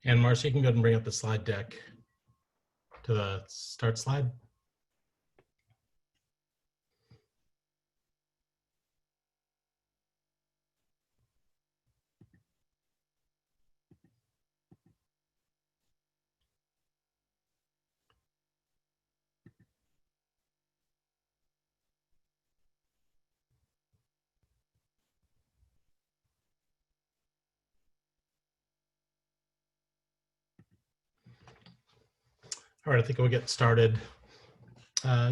And Marcy, you can go ahead and bring up the slide deck to the start slide. All right, I think we'll get started.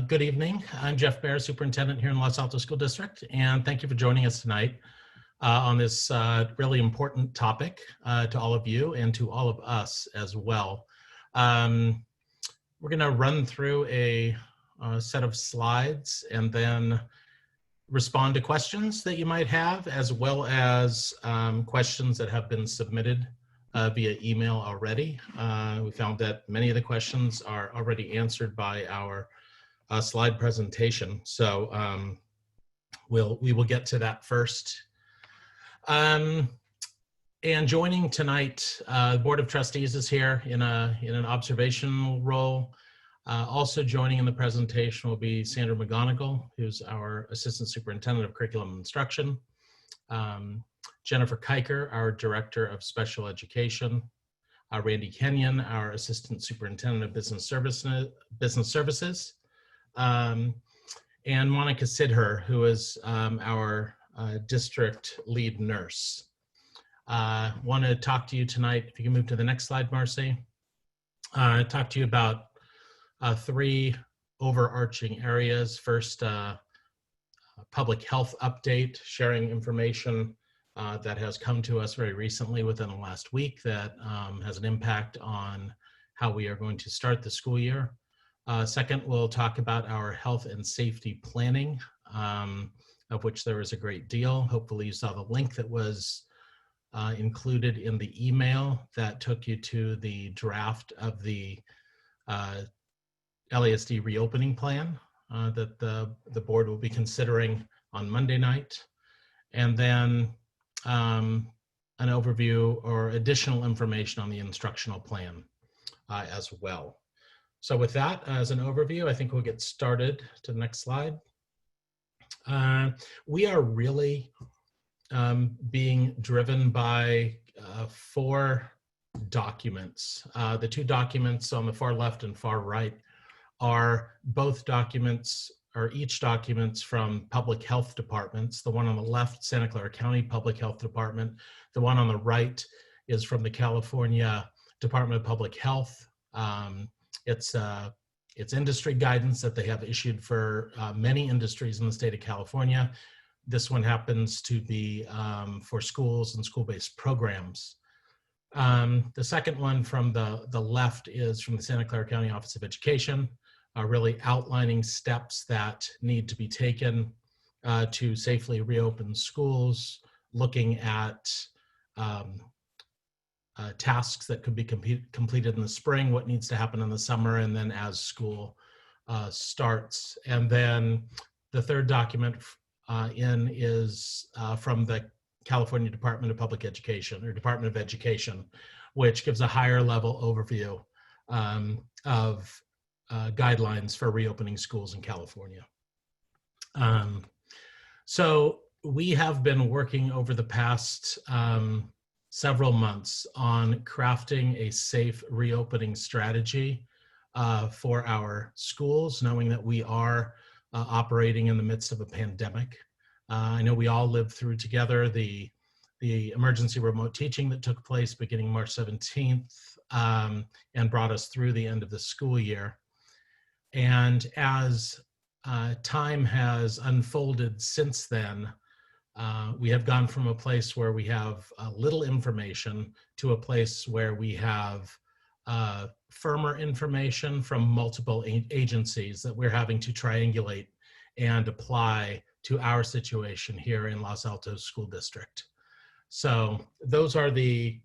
Good evening. I'm Jeff Baer, Superintendent here in Los Altos School District, and thank you for joining us tonight on this really important topic to all of you and to all of us as well. We're going to run through a set of slides and then respond to questions that you might have, as well as questions that have been submitted via email already. We found that many of the questions are already answered by our slide presentation. So we will get to that first. And joining tonight, the Board of Trustees is here in an observational role. Also joining in the presentation will be Sandra McGonigal, who's our Assistant Superintendent of Curriculum and Instruction. Jennifer Kiker, our Director of Special Education. Randy Kenyon, our Assistant Superintendent of Business Services. And Monica Sidher, who is our District Lead Nurse. Want to talk to you tonight, if you can move to the next slide, Marcy. Talk to you about three overarching areas. First, public health update, sharing information that has come to us very recently within the last week that has an impact on how we are going to start the school year. Second, we'll talk about our health and safety planning, of which there is a great deal. Hopefully you saw the link that was included in the email that took you to the draft of the LASD reopening plan that the board will be considering on Monday night. And then an overview or additional information on the instructional plan as well. So with that as an overview, I think we'll get started to the next slide. We are really being driven by four documents. The two documents on the far left and far right are both documents, or each documents from public health departments. The one on the left, Santa Clara County Public Health Department. The one on the right is from the California Department of Public Health. It's industry guidance that they have issued for many industries in the state of California. This one happens to be for schools and school-based programs. The second one from the left is from the Santa Clara County Office of Education, really outlining steps that need to be taken to safely reopen schools, looking at tasks that could be completed in the spring, what needs to happen in the summer, and then as school starts. And then the third document is from the California Department of Public Education, or Department of Education, which gives a higher level overview of guidelines for reopening schools in California. So we have been working over the past several months on crafting a safe reopening strategy for our schools, knowing that we are operating in the midst of a pandemic. I know we all lived through together the emergency remote teaching that took place beginning March 17th and brought us through the end of the school year. And as time has unfolded since then, we have gone from a place where we have little information to a place where we have firmer information from multiple agencies that we're having to triangulate and apply to our situation here in Los Altos School District. So those are the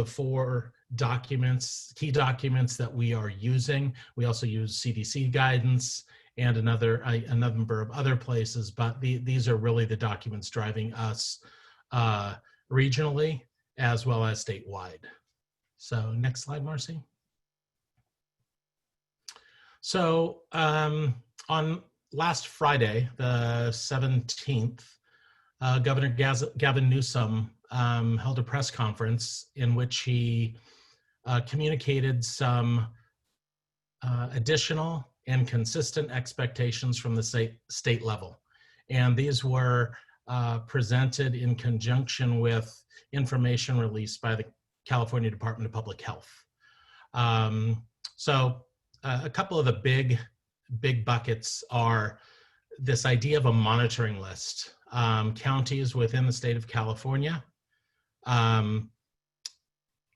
four documents, key documents that we are using. We also use CDC guidance and a number of other places, but these are really the documents driving us regionally as well as statewide. So next slide, Marcy. So on last Friday, the 17th, Governor Gavin Newsom held a press conference in which he communicated some additional and consistent expectations from the state level. And these were presented in conjunction with information released by the California Department of Public Health. So a couple of the big buckets are this idea of a monitoring list. Counties within the state of California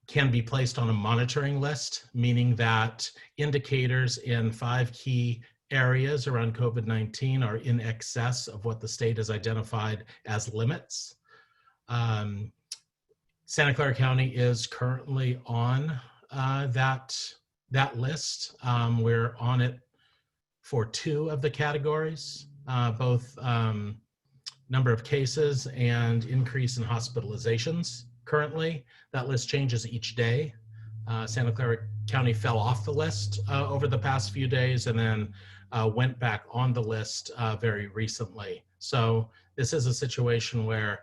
can be placed on a monitoring list, meaning that indicators in 5 key areas around COVID-19 are in excess of what the state has identified as limits. Santa Clara County is currently on that list. We're on it for 2 of the categories, both number of cases and increase in hospitalizations. Currently, that list changes each day. Santa Clara County fell off the list over the past few days and then went back on the list very recently. So this is a situation where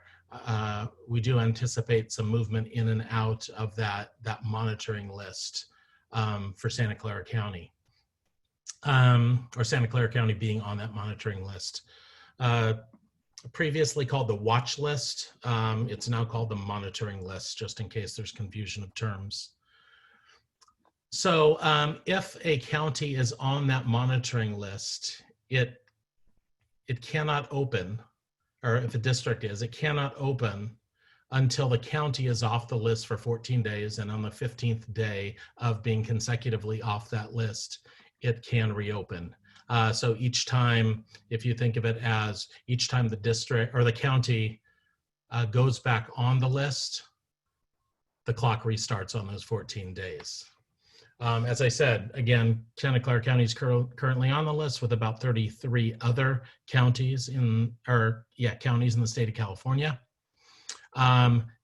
we do anticipate some movement in and out of that monitoring list for Santa Clara County, or Santa Clara County being on that monitoring list. Previously called the watch list, it's now called the monitoring list, just in case there's confusion of terms. So if a county is on that monitoring list, it cannot open, or if a district is, it cannot open until the county is off the list for 14 days, and on the 15th day of being consecutively off that list, it can reopen. So each time, if you think of it as each time the district or the county goes back on the list, the clock restarts on those 14 days. As I said, again, Santa Clara County is currently on the list with about 33 other counties counties in the state of California.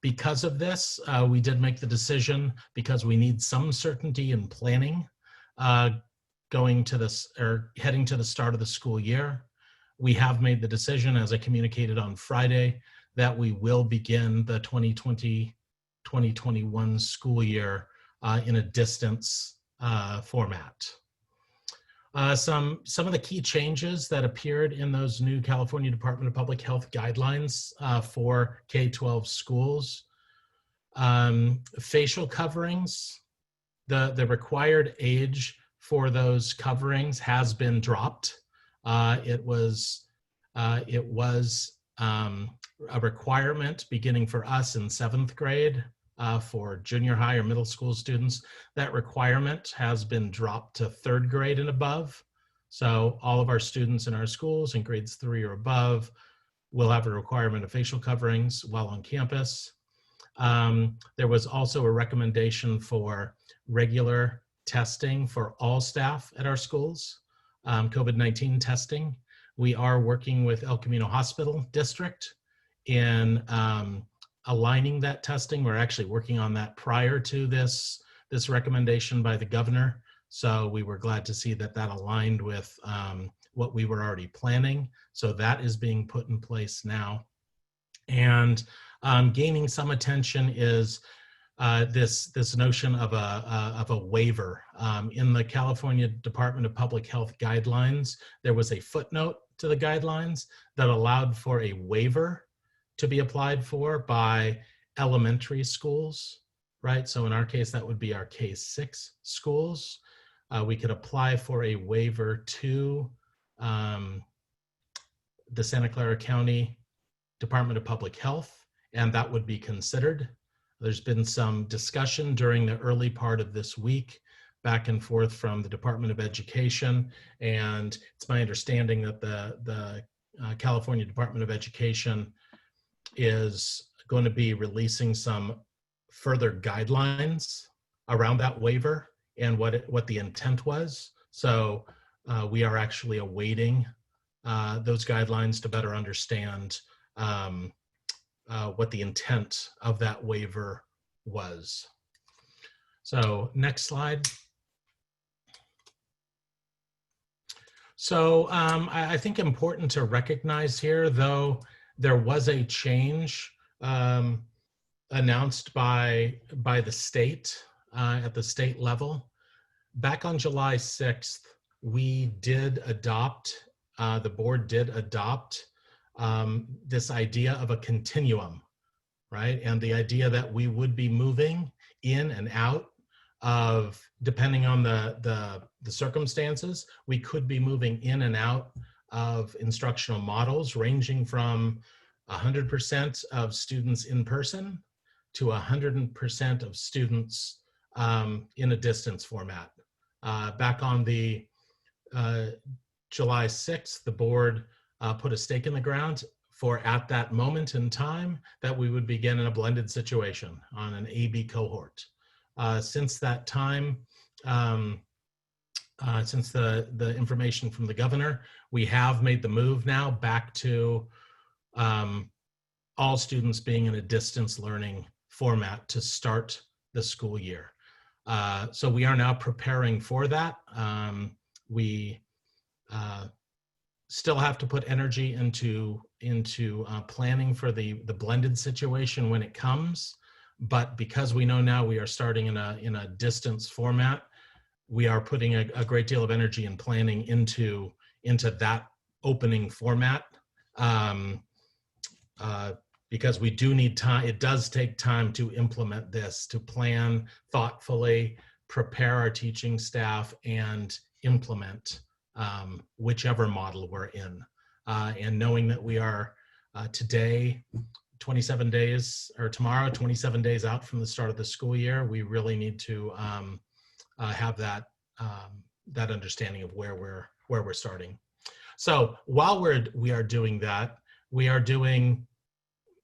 Because of this, we did make the decision, because we need some certainty in planning going to this, or heading to the start of the school year. We have made the decision, as I communicated on Friday, that we will begin the 2020-2021 school year in a distance format. Some of the key changes that appeared in those new California Department of Public Health guidelines for K-12 schools: facial coverings. The required age for those coverings has been dropped. It was a requirement beginning for us in 7th grade. For junior high or middle school students, that requirement has been dropped to 3rd grade and above. So all of our students in our schools in grades 3 or above will have a requirement of facial coverings while on campus. There was also a recommendation for regular testing for all staff at our schools, COVID-19 testing. We are working with El Camino Hospital District in aligning that testing. We're actually working on that prior to this recommendation by the governor. So we were glad to see that aligned with what we were already planning. So that is being put in place now. And gaining some attention is this notion of a waiver. In the California Department of Public Health guidelines, there was a footnote to the guidelines that allowed for a waiver to be applied for by elementary schools, right? So in our case, that would be our K-6 schools. We could apply for a waiver to the Santa Clara County Department of Public Health, and that would be considered. There's been some discussion during the early part of this week, back and forth from the Department of Education, and it's my understanding that the California Department of Education is going to be releasing some further guidelines around that waiver and what the intent was. So we are actually awaiting those guidelines to better understand what the intent of that waiver was. So next slide. So I think important to recognize here, though there was a change announced by the state at the state level. Back on July 6th, we did adopt, the board did adopt this idea of a continuum, right? And the idea that we would be moving in and out of, depending on the circumstances, we could be moving in and out of instructional models ranging from 100% of students in person to 100% of students in a distance format. Back on the July 6th, the board put a stake in the ground for, at that moment in time, that we would begin in a blended situation on an AB cohort. Since that time, since the information from the governor, we have made the move now back to all students being in a distance learning format to start the school year. So we are now preparing for that. We still have to put energy into planning for the blended situation when it comes, but because we know now we are starting in a distance format, we are putting a great deal of energy and planning into that opening format, because we do need time. It does take time to implement this, to plan thoughtfully, prepare our teaching staff, and implement whichever model we're in. And knowing that we are today, 27 days, or tomorrow, 27 days out from the start of the school year, we really need to have that understanding of where we're starting. So while we are doing that, we are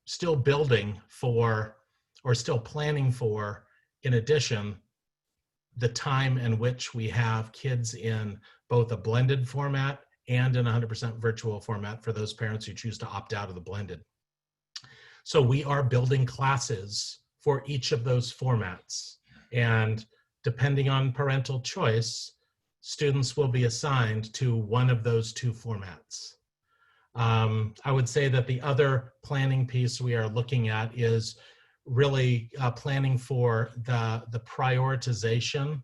still building for, or still planning for, in addition, the time in which we have kids in both a blended format and in 100% virtual format for those parents who choose to opt out of the blended. So we are building classes for each of those formats. And depending on parental choice, students will be assigned to one of those two formats. I would say that the other planning piece we are looking at is really planning for the prioritization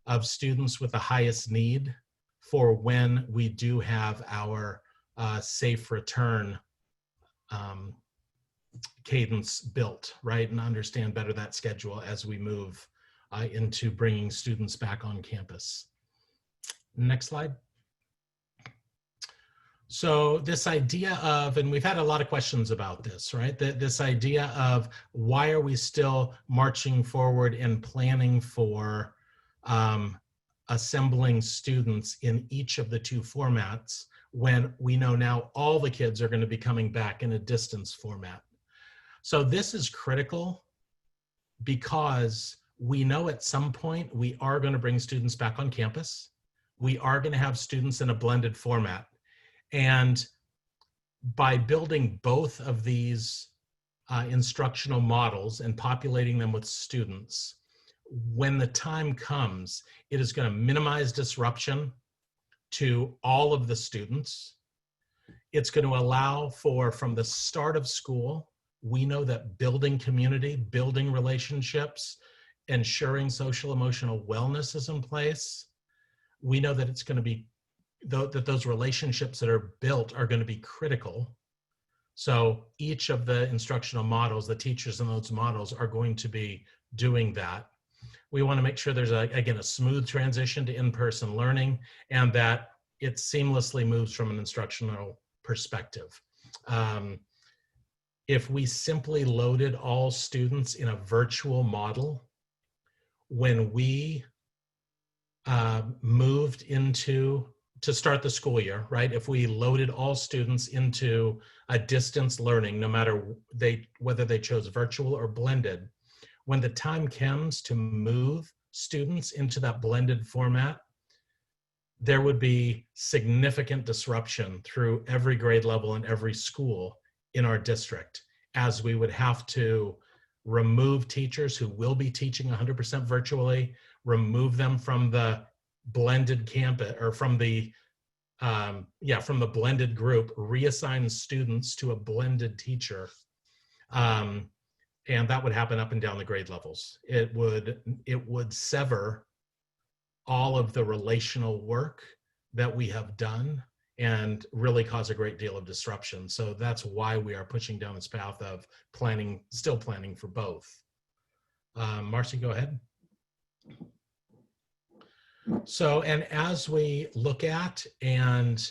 of students with the highest need for when we do have our safe return cadence built, right? And understand better that schedule as we move into bringing students back on campus. Next slide. So this idea of, and we've had a lot of questions about this, right? This idea of why are we still marching forward and planning for assembling students in each of the two formats when we know now all the kids are going to be coming back in a distance format. So this is critical because we know at some point we are going to bring students back on campus. We are going to have students in a blended format. And by building both of these instructional models and populating them with students, when the time comes, it is going to minimize disruption to all of the students. It's going to allow for, from the start of school, we know that building community, building relationships, ensuring social emotional wellness is in place. We know that it's going to be, that those relationships that are built are going to be critical. So each of the instructional models, the teachers in those models are going to be doing that. We want to make sure there's, again, a smooth transition to in-person learning and that it seamlessly moves from an instructional perspective. If we simply loaded all students in a virtual model, when we moved to start the school year, right? If we loaded all students into a distance learning, no matter whether they chose virtual or blended, when the time comes to move students into that blended format, there would be significant disruption through every grade level and every school in our district, as we would have to remove teachers who will be teaching 100% virtually, remove them from the blended campus, or from the from the blended group, reassign students to a blended teacher. And that would happen up and down the grade levels. It would sever all of the relational work that we have done and really cause a great deal of disruption. So that's why we are pushing down this path of planning, still planning for both. Marcy, go ahead. So, and as we look at and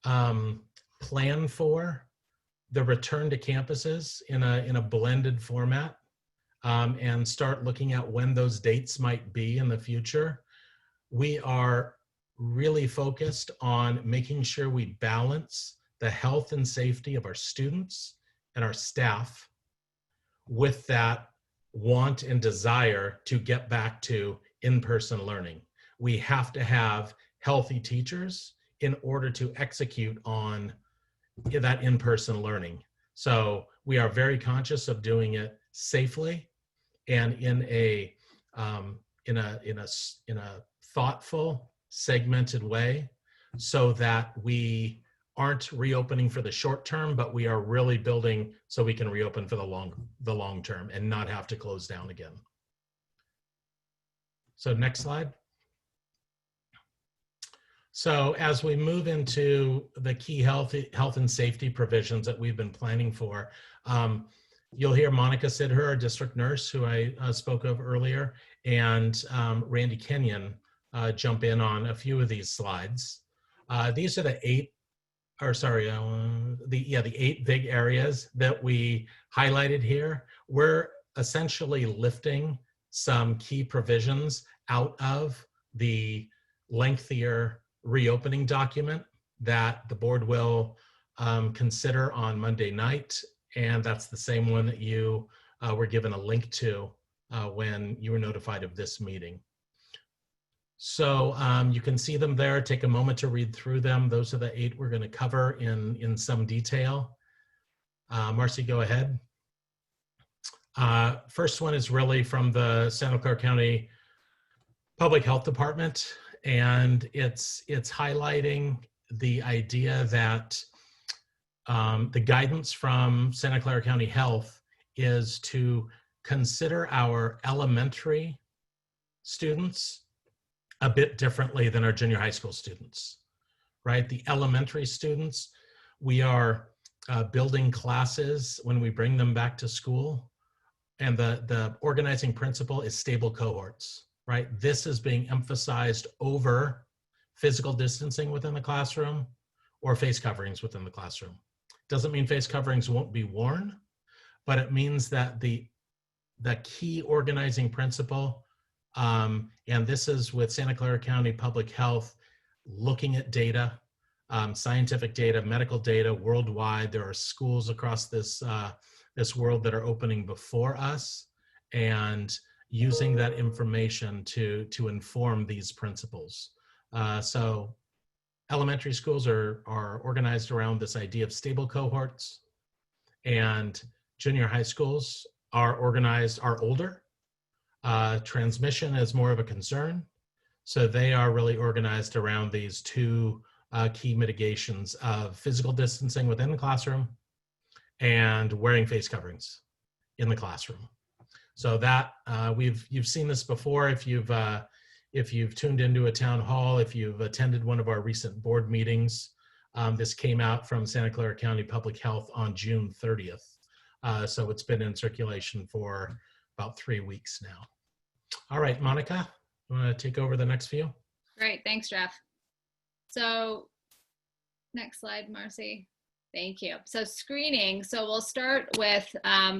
plan for the return to campuses in a blended format, and start looking at when those dates might be in the future, we are really focused on making sure we balance the health and safety of our students and our staff with that want and desire to get back to in-person learning. We have to have healthy teachers in order to execute on that in-person learning. So we are very conscious of doing it safely and in a thoughtful, segmented way, so that we aren't reopening for the short term, but we are really building so we can reopen for the long term and not have to close down again. So next slide. So as we move into the key health and safety provisions that we've been planning for, you'll hear Monica Sidher, our district nurse, who I spoke of earlier, and Randy Kenyon jump in on a few of these slides. These are the eight big areas that we highlighted here. We're essentially lifting some key provisions out of the lengthier reopening document that the board will consider on Monday night. And that's the same one that you were given a link to when you were notified of this meeting. So you can see them there. Take a moment to read through them. Those are the 8 we're going to cover in some detail. Marcy, go ahead. First one is really from the Santa Clara County Public Health Department, and it's highlighting the idea that the guidance from Santa Clara County Health is to consider our elementary students a bit differently than our junior high school students, right? The elementary students, we are building classes when we bring them back to school, and the organizing principle is stable cohorts, right? This is being emphasized over physical distancing within the classroom or face coverings within the classroom. Doesn't mean face coverings won't be worn, but it means that the key organizing principle, and this is with Santa Clara County Public Health, looking at data, scientific data, medical data worldwide. There are schools across this world that are opening before us, and using that information to inform these principles. So elementary schools are organized around this idea of stable cohorts, and junior high schools are older. Transmission is more of a concern. So they are really organized around these 2 key mitigations of physical distancing within the classroom and wearing face coverings in the classroom. So that you've seen this before if you've tuned into a town hall, if you've attended one of our recent board meetings. This came out from Santa Clara County Public Health on June 30th. So it's been in circulation for about 3 weeks now. All right, Monica, you want to take over the next few? Great, thanks, Jeff. So next slide, Marcy. Thank you. So screening. So we'll start with,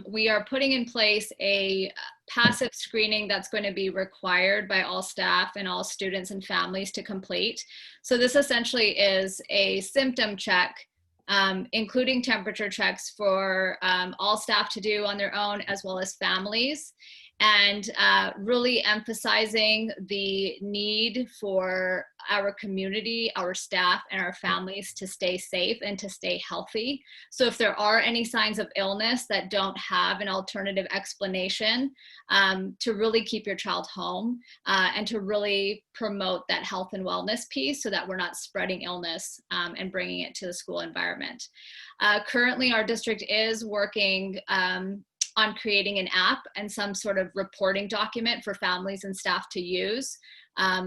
we are putting in place a passive screening that's going to be required by all staff and all students and families to complete. So this essentially is a symptom check, including temperature checks for all staff to do on their own, as well as families. and really emphasizing the need for our community, our staff, and our families to stay safe and to stay healthy. So if there are any signs of illness that don't have an alternative explanation, to really keep your child home and to really promote that health and wellness piece so that we're not spreading illness and bringing it to the school environment. Currently, our district is working on creating an app and some sort of reporting document for families and staff to use,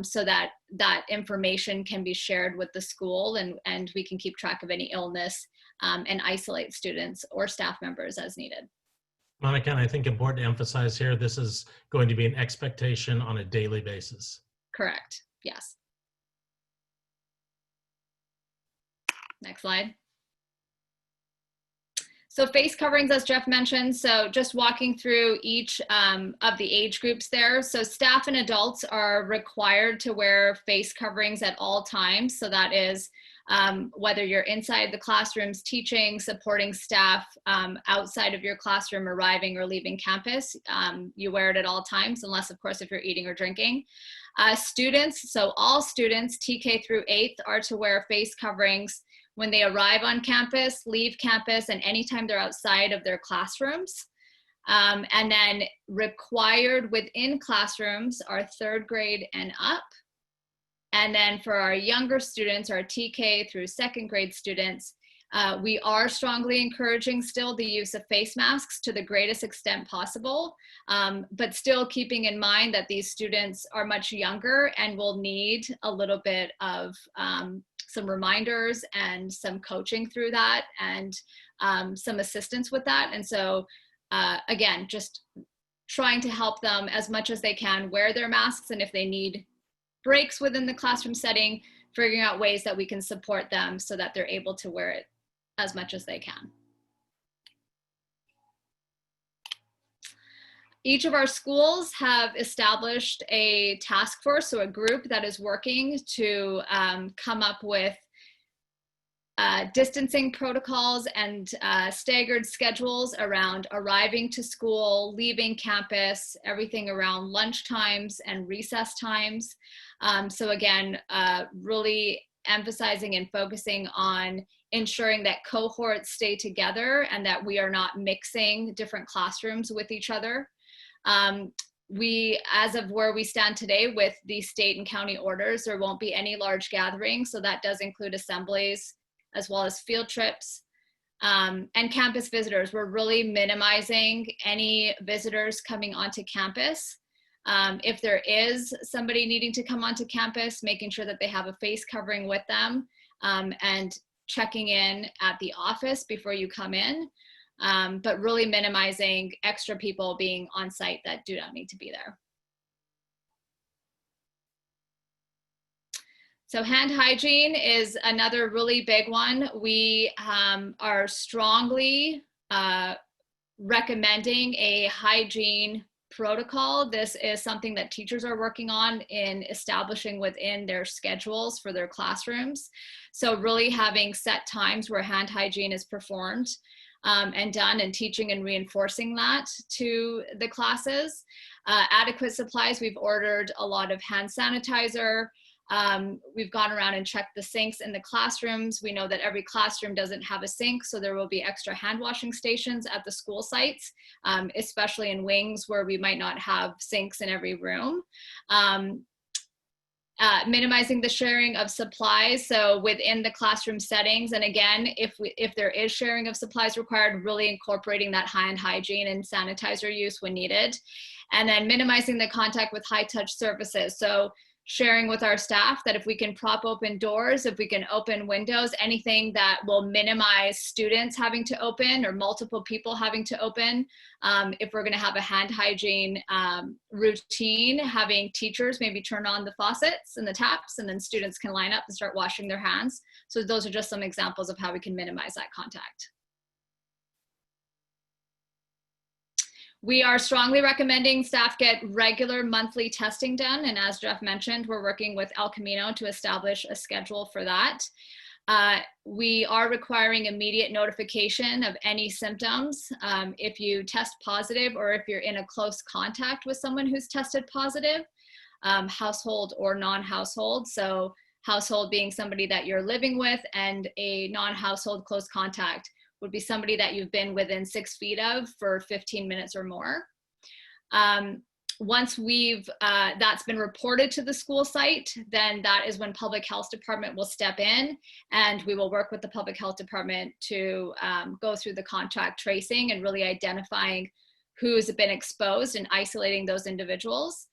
so that that information can be shared with the school, and we can keep track of any illness and isolate students or staff members as needed. Monica, and I think important to emphasize here, this is going to be an expectation on a daily basis. Correct, yes. Next slide. So face coverings, as Jeff mentioned, so just walking through each of the age groups there. So staff and adults are required to wear face coverings at all times. So that is whether you're inside the classrooms teaching, supporting staff outside of your classroom, arriving or leaving campus, you wear it at all times, unless of course if you're eating or drinking. Students, so all students, TK through 8th, are to wear face coverings when they arrive on campus, leave campus, and anytime they're outside of their classrooms. And then required within classrooms are 3rd grade and up. And then for our younger students, our TK through 2nd grade students, we are strongly encouraging still the use of face masks to the greatest extent possible, but still keeping in mind that these students are much younger and will need a little bit of some reminders and some coaching through that, and some assistance with that. And so again, just trying to help them as much as they can wear their masks, and if they need breaks within the classroom setting, figuring out ways that we can support them so that they're able to wear it as much as they can. Each of our schools have established a task force, so a group that is working to come up with distancing protocols and staggered schedules around arriving to school, leaving campus, everything around lunch times and recess times. So again, really emphasizing and focusing on ensuring that cohorts stay together and that we are not mixing different classrooms with each other. We, as of where we stand today with the state and county orders, there won't be any large gatherings. So that does include assemblies as well as field trips and campus visitors. We're really minimizing any visitors coming onto campus. If there is somebody needing to come onto campus, making sure that they have a face covering with them and checking in at the office before you come in. But really minimizing extra people being on site that do not need to be there. So hand hygiene is another really big one. We are strongly recommending a hygiene protocol. This is something that teachers are working on in establishing within their schedules for their classrooms. So really having set times where hand hygiene is performed and done, and teaching and reinforcing that to the classes. Adequate supplies, we've ordered a lot of hand sanitizer. We've gone around and checked the sinks in the classrooms. We know that every classroom doesn't have a sink, so there will be extra hand washing stations at the school sites, especially in wings where we might not have sinks in every room. Minimizing the sharing of supplies, so within the classroom settings, and again, if there is sharing of supplies required, really incorporating that hand hygiene and sanitizer use when needed. And then minimizing the contact with high touch surfaces, so sharing with our staff that if we can prop open doors, if we can open windows, anything that will minimize students having to open or multiple people having to open. If we're going to have a hand hygiene routine, having teachers maybe turn on the faucets and the taps, and then students can line up and start washing their hands. So those are just some examples of how we can minimize that contact. We are strongly recommending staff get regular monthly testing done. And as Jeff mentioned, we're working with El Camino to establish a schedule for that. We are requiring immediate notification of any symptoms. If you test positive or if you're in a close contact with someone who's tested positive, household or non-household. So household being somebody that you're living with, and a non-household close contact would be somebody that you've been within 6 feet of for 15 minutes or more. Once that's been reported to the school site, then that is when public health department will step in, and we will work with the public health department to go through the contact tracing and really identifying who's been exposed and isolating those individuals.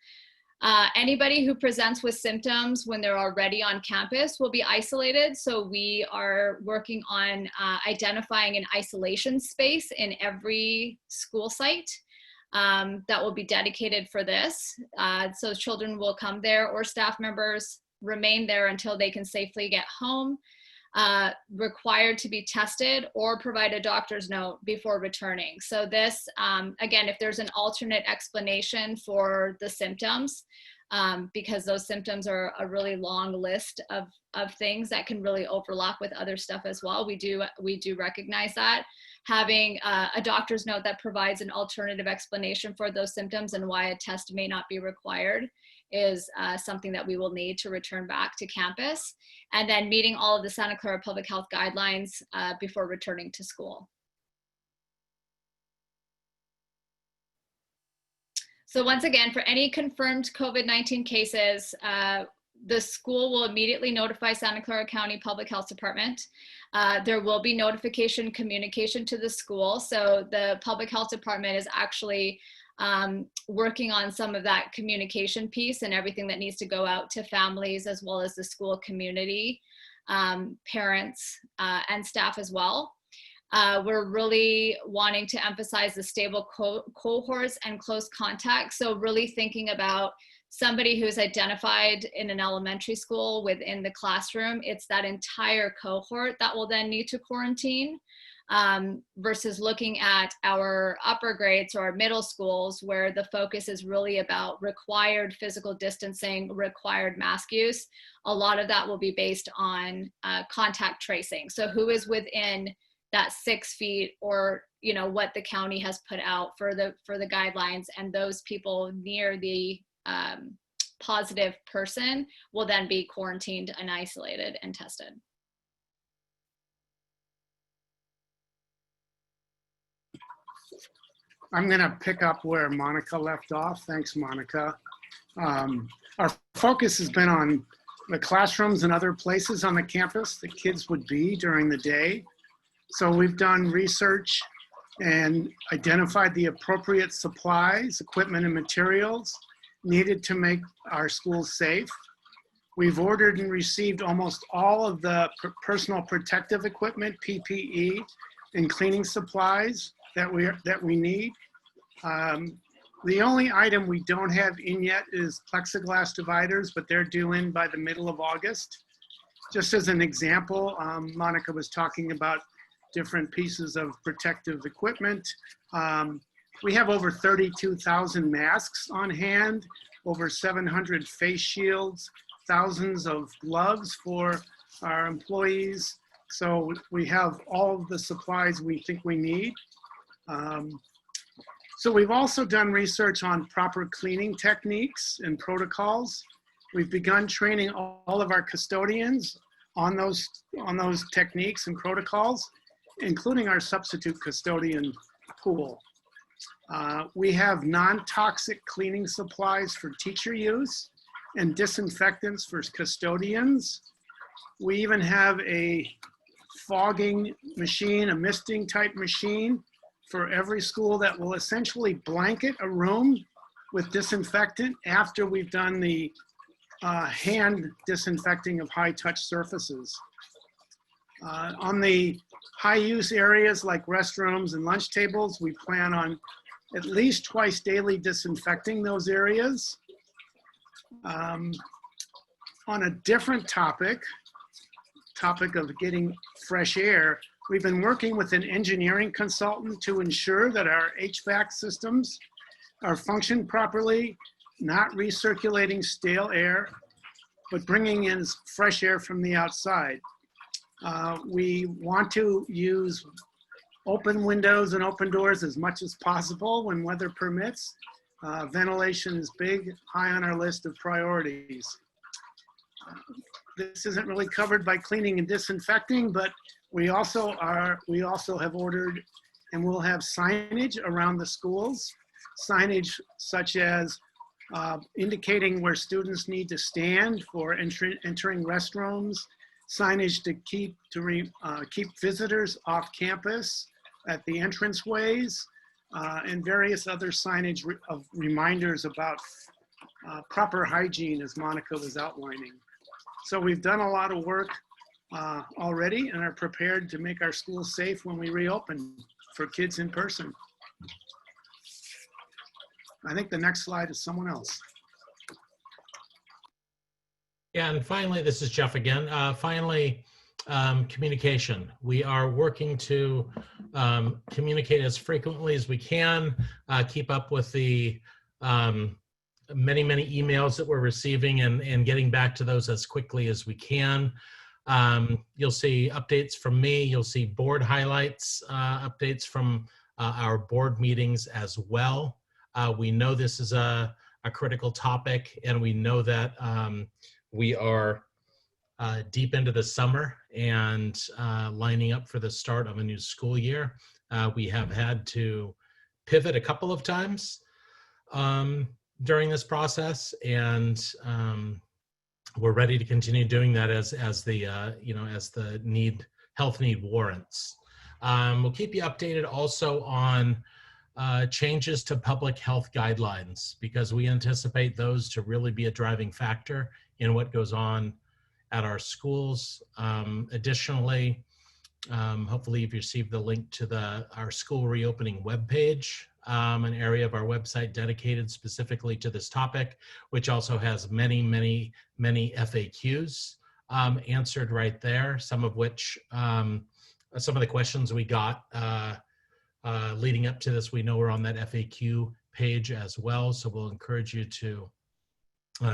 Anybody who presents with symptoms when they're already on campus will be isolated. So we are working on identifying an isolation space in every school site that will be dedicated for this. So children will come there, or staff members remain there until they can safely get home, required to be tested or provide a doctor's note before returning. So this, again, if there's an alternate explanation for the symptoms, because those symptoms are a really long list of things that can really overlap with other stuff as well. We do recognize that. Having a doctor's note that provides an alternative explanation for those symptoms and why a test may not be required is something that we will need to return back to campus. And then meeting all of the Santa Clara public health guidelines before returning to school. So once again, for any confirmed COVID-19 cases, the school will immediately notify Santa Clara County Public Health Department. There will be notification communication to the school. So the Public Health Department is actually working on some of that communication piece and everything that needs to go out to families as well as the school community, parents, and staff as well. We're really wanting to emphasize the stable cohorts and close contacts. So really thinking about somebody who's identified in an elementary school within the classroom, it's that entire cohort that will then need to quarantine, versus looking at our upper grades or our middle schools where the focus is really about required physical distancing, required mask use. A lot of that will be based on contact tracing. So who is within that 6 feet, or what the county has put out for the guidelines, and those people near the positive person will then be quarantined and isolated and tested. I'm going to pick up where Monica left off. Thanks, Monica. Our focus has been on the classrooms and other places on the campus that kids would be during the day. So we've done research and identified the appropriate supplies, equipment, and materials needed to make our schools safe. We've ordered and received almost all of the personal protective equipment, PPE, and cleaning supplies that we need. The only item we don't have in yet is plexiglass dividers, but they're due in by the middle of August. Just as an example, Monica was talking about different pieces of protective equipment. We have over 32,000 masks on hand, over 700 face shields, thousands of gloves for our employees. So we have all of the supplies we think we need. So we've also done research on proper cleaning techniques and protocols. We've begun training all of our custodians on those techniques and protocols, including our substitute custodian pool. We have non-toxic cleaning supplies for teacher use and disinfectants for custodians. We even have a fogging machine, a misting type machine for every school that will essentially blanket a room with disinfectant after we've done the hand disinfecting of high touch surfaces. On the high use areas like restrooms and lunch tables, we plan on at least twice daily disinfecting those areas. On a different topic of getting fresh air, we've been working with an engineering consultant to ensure that our HVAC systems are functioning properly, not recirculating stale air, but bringing in fresh air from the outside. We want to use open windows and open doors as much as possible when weather permits. Ventilation is big, high on our list of priorities. This isn't really covered by cleaning and disinfecting, but we also have ordered and we'll have signage around the schools. Signage such as indicating where students need to stand for entering restrooms, signage to keep visitors off campus at the entranceways, and various other signage of reminders about proper hygiene, as Monica was outlining. So we've done a lot of work already and are prepared to make our schools safe when we reopen for kids in person. I think the next slide is someone else. Yeah, and finally, this is Jeff again. Finally, communication. We are working to communicate as frequently as we can, keep up with the many emails that we're receiving and getting back to those as quickly as we can. You'll see updates from me. You'll see board highlights, updates from our board meetings as well. We know this is a critical topic, and we know that we are deep into the summer and lining up for the start of a new school year. We have had to pivot a couple of times during this process, and we're ready to continue doing that as the health need warrants. We'll keep you updated also on changes to public health guidelines, because we anticipate those to really be a driving factor in what goes on at our schools. Additionally, hopefully you've received the link to our school reopening webpage, an area of our website dedicated specifically to this topic, which also has many FAQs answered right there, some of which, some of the questions we got leading up to this, we know we're on that FAQ page as well. So we'll encourage you to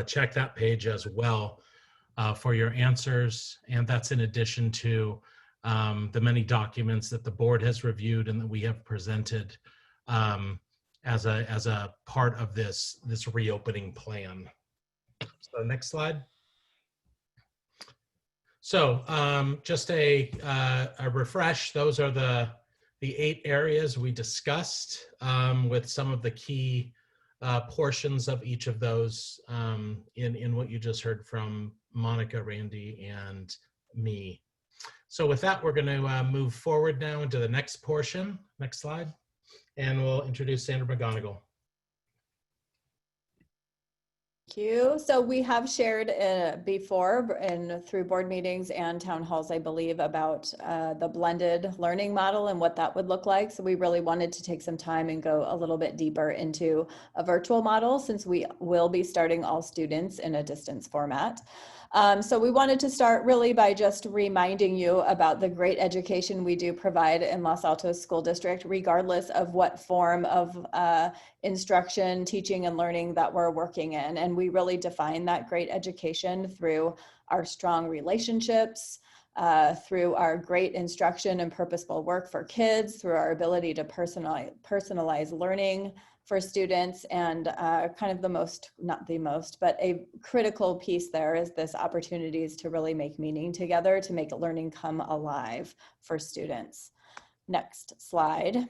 check that page as well for your answers. And that's in addition to the many documents that the board has reviewed and that we have presented as a part of this reopening plan. So next slide. So just a refresh, those are the 8 areas we discussed with some of the key portions of each of those in what you just heard from Monica, Randy, and me. So with that, we're going to move forward now into the next portion. Next slide. And we'll introduce Sandra McGonigal. Thank you. So we have shared before and through board meetings and town halls, I believe, about the blended learning model and what that would look like. So we really wanted to take some time and go a little bit deeper into a virtual model, since we will be starting all students in a distance format. So we wanted to start really by just reminding you about the great education we do provide in Los Altos School District, regardless of what form of instruction, teaching, and learning that we're working in. And we really define that great education through our strong relationships, through our great instruction and purposeful work for kids, through our ability to personalize learning for students, and kind of not the most, but a critical piece there is this opportunities to really make meaning together, to make learning come alive for students. Next slide.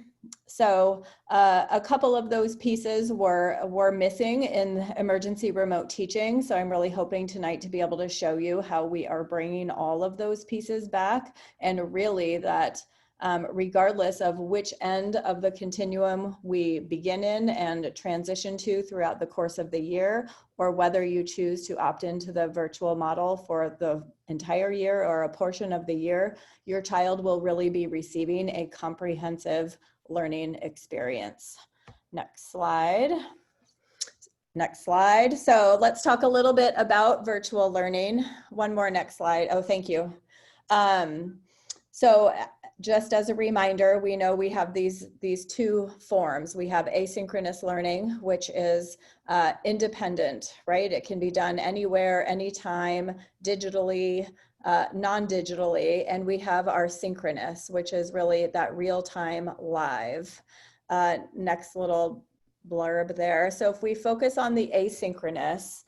So a couple of those pieces were missing in emergency remote teaching. So I'm really hoping tonight to be able to show you how we are bringing all of those pieces back, and really that regardless of which end of the continuum we begin in and transition to throughout the course of the year, or whether you choose to opt into the virtual model for the entire year or a portion of the year, your child will really be receiving a comprehensive learning experience. Next slide. Next slide. So let's talk a little bit about virtual learning. One more, next slide. Oh, thank you. So just as a reminder, we know we have these 2 forms. We have asynchronous learning, which is independent, right? It can be done anywhere, anytime, digitally, non-digitally, and we have our synchronous, which is really that real-time live. Next little blurb there. So if we focus on the asynchronous,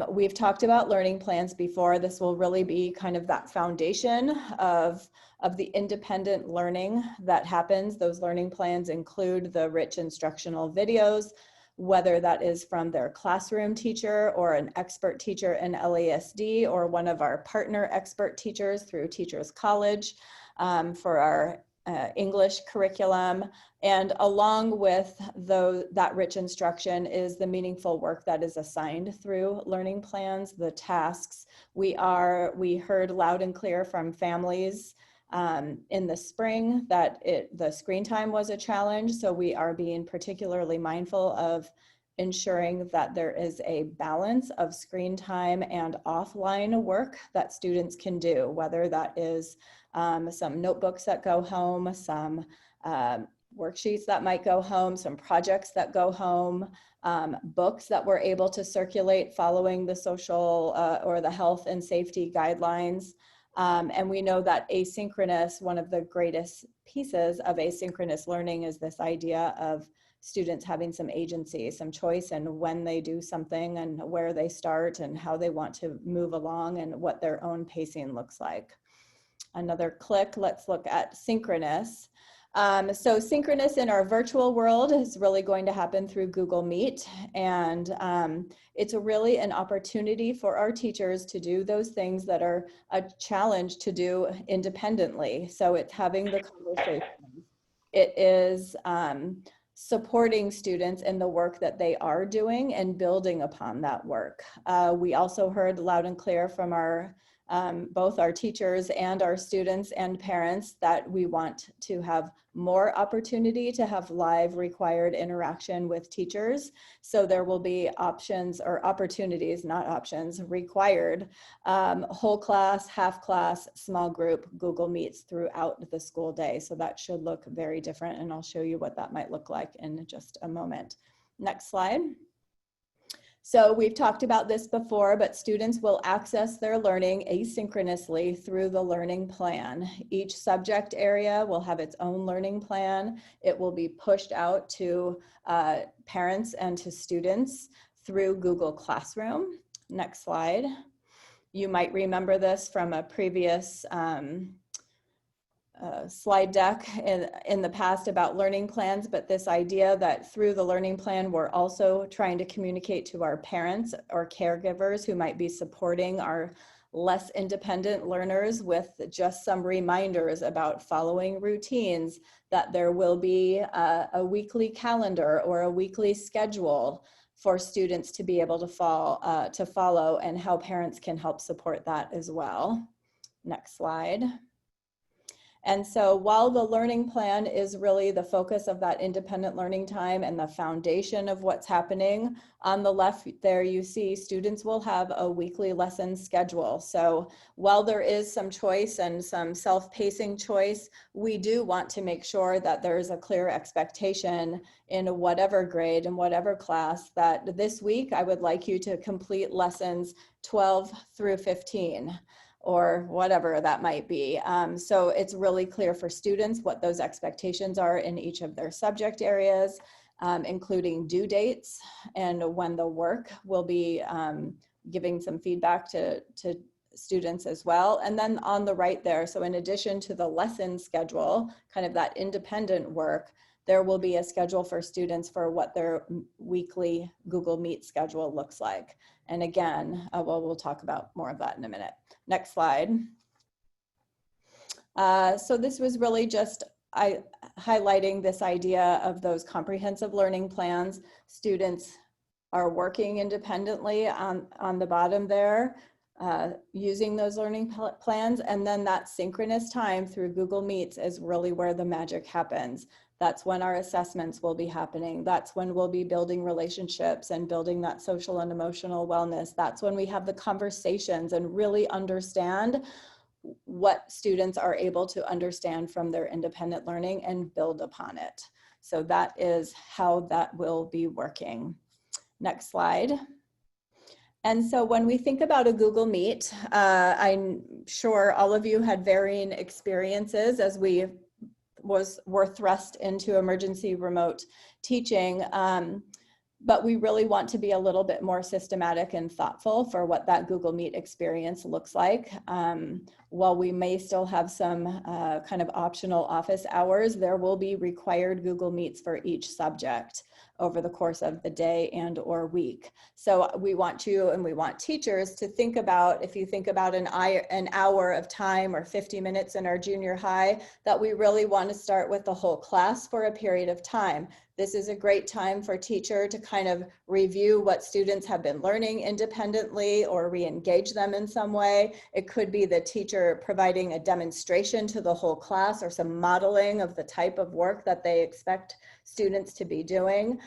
we've talked about learning plans before. This will really be kind of that foundation of the independent learning that happens. Those learning plans include the rich instructional videos, whether that is from their classroom teacher or an expert teacher in LASD or one of our partner expert teachers through Teachers College for our English curriculum. And along with that rich instruction is the meaningful work that is assigned through learning plans, the tasks. We heard loud and clear from families in the spring that the screen time was a challenge. So we are being particularly mindful of ensuring that there is a balance of screen time and offline work that students can do, whether that is some notebooks that go home, some worksheets that might go home, some projects that go home, books that we're able to circulate following the social or the health and safety guidelines. And we know that asynchronous, one of the greatest pieces of asynchronous learning is this idea of students having some agency, some choice in when they do something and where they start and how they want to move along and what their own pacing looks like. Another click, let's look at synchronous. So synchronous in our virtual world is really going to happen through Google Meet. And it's really an opportunity for our teachers to do those things that are a challenge to do independently. So it's having the conversation. It is supporting students in the work that they are doing and building upon that work. We also heard loud and clear from our both our teachers and our students and parents that we want to have more opportunity to have live required interaction with teachers. So there will be options or opportunities, not options, required whole class, half class, small group Google Meets throughout the school day. So that should look very different, and I'll show you what that might look like in just a moment. Next slide. So we've talked about this before, but students will access their learning asynchronously through the learning plan. Each subject area will have its own learning plan. It will be pushed out to parents and to students through Google Classroom. Next slide. You might remember this from a previous slide deck in the past about learning plans, but this idea that through the learning plan, we're also trying to communicate to our parents or caregivers who might be supporting our less independent learners with just some reminders about following routines, that there will be a weekly calendar or a weekly schedule for students to be able to follow, and how parents can help support that as well. Next slide. And so while the learning plan is really the focus of that independent learning time and the foundation of what's happening, on the left there you see students will have a weekly lesson schedule. So while there is some choice and some self-pacing choice, we do want to make sure that there's a clear expectation in whatever grade and whatever class that this week I would like you to complete lessons 12 through 15. Or whatever that might be. So it's really clear for students what those expectations are in each of their subject areas, including due dates and when the work will be giving some feedback to students as well. And then on the right there, so in addition to the lesson schedule, kind of that independent work, there will be a schedule for students for what their weekly Google Meet schedule looks like. And again, well, we'll talk about more of that in a minute. Next slide. So this was really just highlighting this idea of those comprehensive learning plans. Students are working independently on the bottom there, using those learning plans, and then that synchronous time through Google Meets is really where the magic happens. That's when our assessments will be happening. That's when we'll be building relationships and building that social and emotional wellness. That's when we have the conversations and really understand what students are able to understand from their independent learning and build upon it. So that is how that will be working. Next slide. And so when we think about a Google Meet, I'm sure all of you had varying experiences as we were thrust into emergency remote teaching. But we really want to be a little bit more systematic and thoughtful for what that Google Meet experience looks like. While we may still have some kind of optional office hours, there will be required Google Meets for each subject over the course of the day and or week. So we want you and we want teachers to think about, if you think about an hour of time or 50 minutes in our junior high, that we really want to start with the whole class for a period of time. This is a great time for teacher to kind of review what students have been learning independently or re-engage them in some way. It could be the teacher providing a demonstration to the whole class or some modeling of the type of work that they expect students to be doing.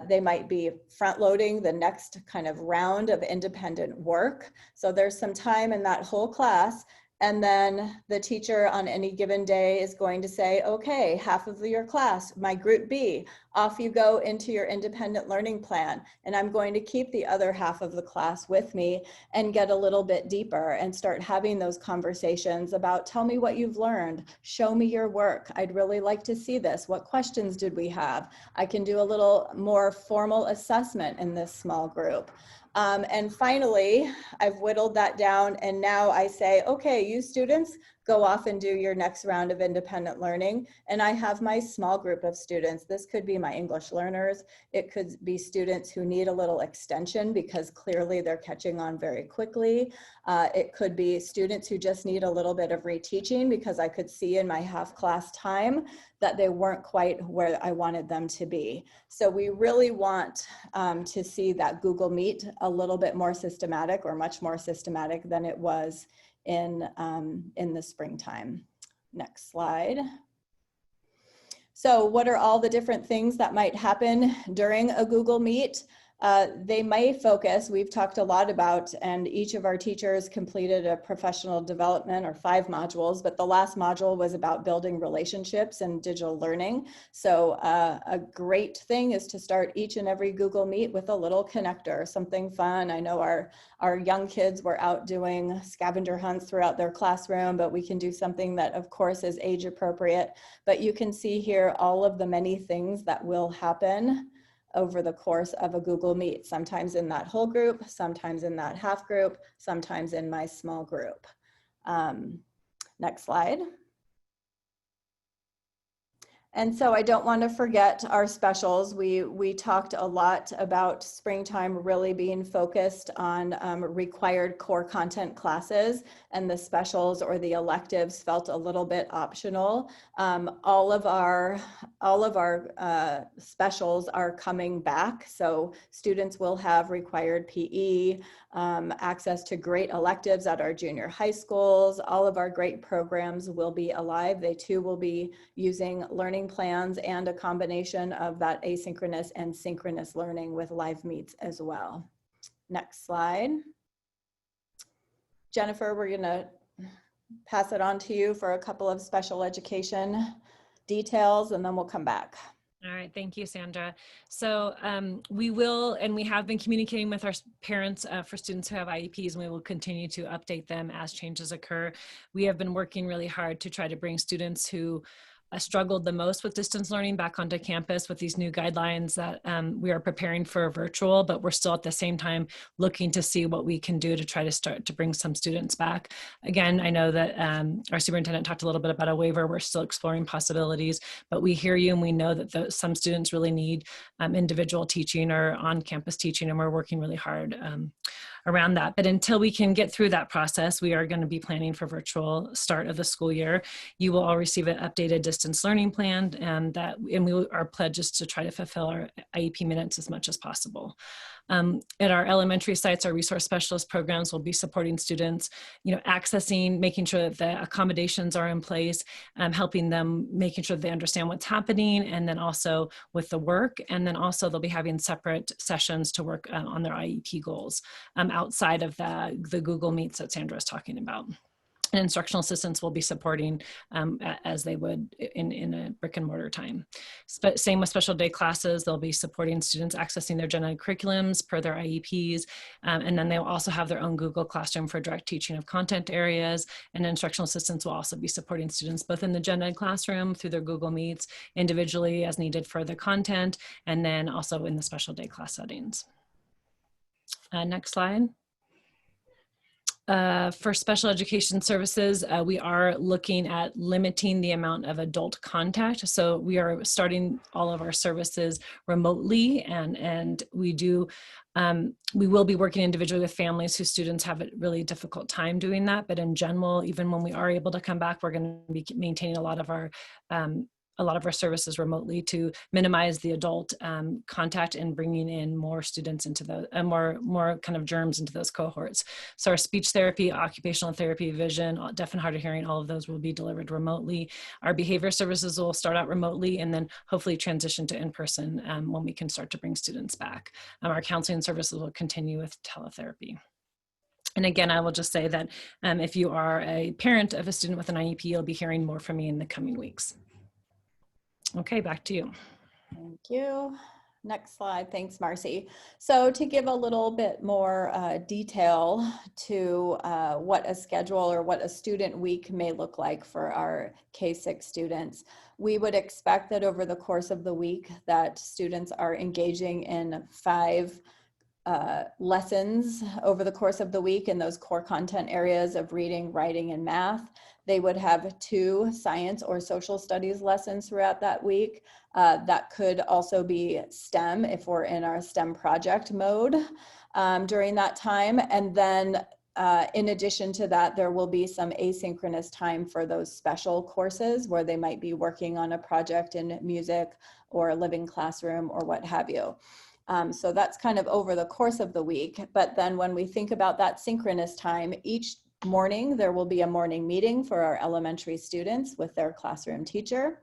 They might be front loading the next kind of round of independent work. So there's some time in that whole class. And then the teacher on any given day is going to say, okay, half of your class, my group B, off you go into your independent learning plan. And I'm going to keep the other half of the class with me and get a little bit deeper and start having those conversations about, tell me what you've learned, show me your work. I'd really like to see this. What questions did we have? I can do a little more formal assessment in this small group. And finally, I've whittled that down and now I say, okay, you students, go off and do your next round of independent learning. And I have my small group of students. This could be my English learners. It could be students who need a little extension because clearly they're catching on very quickly. It could be students who just need a little bit of reteaching because I could see in my half class time that they weren't quite where I wanted them to be. So we really want to see that Google Meet a little bit more systematic or much more systematic than it was in the springtime. Next slide. So what are all the different things that might happen during a Google Meet? They may focus, we've talked a lot about, and each of our teachers completed a professional development or 5 modules, but the last module was about building relationships and digital learning. So a great thing is to start each and every Google Meet with a little connector, something fun. I know our young kids were out doing scavenger hunts throughout their classroom, but we can do something that of course is age appropriate. But you can see here all of the many things that will happen over the course of a Google Meet, sometimes in that whole group, sometimes in that half group, sometimes in my small group. Next slide. And so I don't want to forget our specials. We talked a lot about springtime really being focused on required core content classes, and the specials or the electives felt a little bit optional. All of our specials are coming back. So students will have required PE, access to great electives at our junior high schools. All of our great programs will be alive. They too will be using learning plans and a combination of that asynchronous and synchronous learning with live meets as well. Next slide. Jennifer, we're gonna pass it on to you for a couple of special education details and then we'll come back. All right, thank you, Sandra. So we will, and we have been communicating with our parents for students who have IEPs, and we will continue to update them as changes occur. We have been working really hard to try to bring students who struggled the most with distance learning back onto campus with these new guidelines that we are preparing for virtual, but we're still at the same time looking to see what we can do to try to start to bring some students back. Again, I know that our superintendent talked a little bit about a waiver. We're still exploring possibilities, but we hear you and we know that some students really need individual teaching or on-campus teaching, and we're working really hard around that. But until we can get through that process, we are going to be planning for virtual start of the school year. You will all receive an updated distance learning plan, and our pledge is to try to fulfill our IEP minutes as much as possible. At our elementary sites, our resource specialist programs will be supporting students, accessing, making sure that the accommodations are in place, helping them, making sure they understand what's happening, and then also with the work. And then also they'll be having separate sessions to work on their IEP goals outside of the Google Meets that Sandra is talking about. And instructional assistants will be supporting as they would in a brick and mortar time. Same with special day classes. They'll be supporting students accessing their gen ed curriculums per their IEPs. And then they'll also have their own Google Classroom for direct teaching of content areas. And instructional assistants will also be supporting students both in the gen ed classroom through their Google Meets, individually as needed for the content, and then also in the special day class settings. Next slide. For special education services, we are looking at limiting the amount of adult contact. So we are starting all of our services remotely, and we will be working individually with families whose students have a really difficult time doing that. But in general, even when we are able to come back, we're going to be maintaining a lot of our services remotely to minimize the adult contact and bringing in more students into the more kind of germs into those cohorts. So our speech therapy, occupational therapy, vision, deaf and hard of hearing, all of those will be delivered remotely. Our behavior services will start out remotely and then hopefully transition to in-person when we can start to bring students back. Our counseling services will continue with teletherapy. And again, I will just say that if you are a parent of a student with an IEP, you'll be hearing more from me in the coming weeks. Okay, back to you. Thank you. Next slide. Thanks, Marcy. So to give a little bit more detail to what a schedule or what a student week may look like for our K-6 students, we would expect that over the course of the week that students are engaging in 5 lessons over the course of the week in those core content areas of reading, writing, and math. They would have 2 science or social studies lessons throughout that week. That could also be STEM if we're in our STEM project mode during that time. And then in addition to that, there will be some asynchronous time for those special courses where they might be working on a project in music or a living classroom or what have you. So that's kind of over the course of the week. But then when we think about that synchronous time, each morning there will be a morning meeting for our elementary students with their classroom teacher.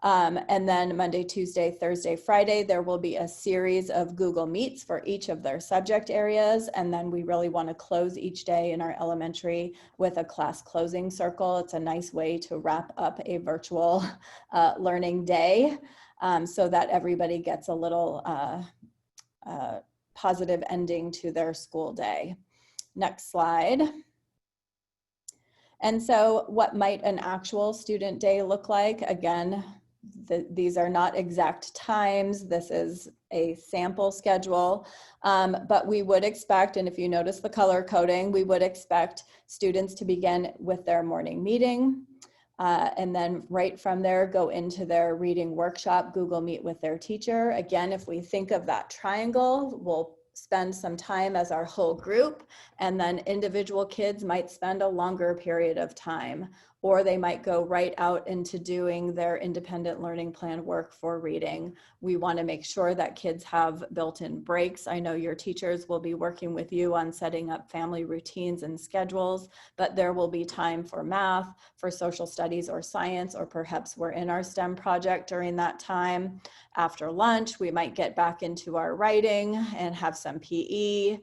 And then Monday, Tuesday, Thursday, Friday, there will be a series of Google Meets for each of their subject areas. And then we really want to close each day in our elementary with a class closing circle. It's a nice way to wrap up a virtual learning day so that everybody gets a little positive ending to their school day. Next slide. And so what might an actual student day look like? Again, these are not exact times. This is a sample schedule, but we would expect, and if you notice the color coding, we would expect students to begin with their morning meeting. And then right from there, go into their reading workshop, Google Meet with their teacher. Again, if we think of that triangle, we'll spend some time as our whole group, and then individual kids might spend a longer period of time, or they might go right out into doing their independent learning plan work for reading. We want to make sure that kids have built-in breaks. I know your teachers will be working with you on setting up family routines and schedules, but there will be time for math, for social studies or science, or perhaps we're in our STEM project during that time. After lunch, we might get back into our writing and have some PE.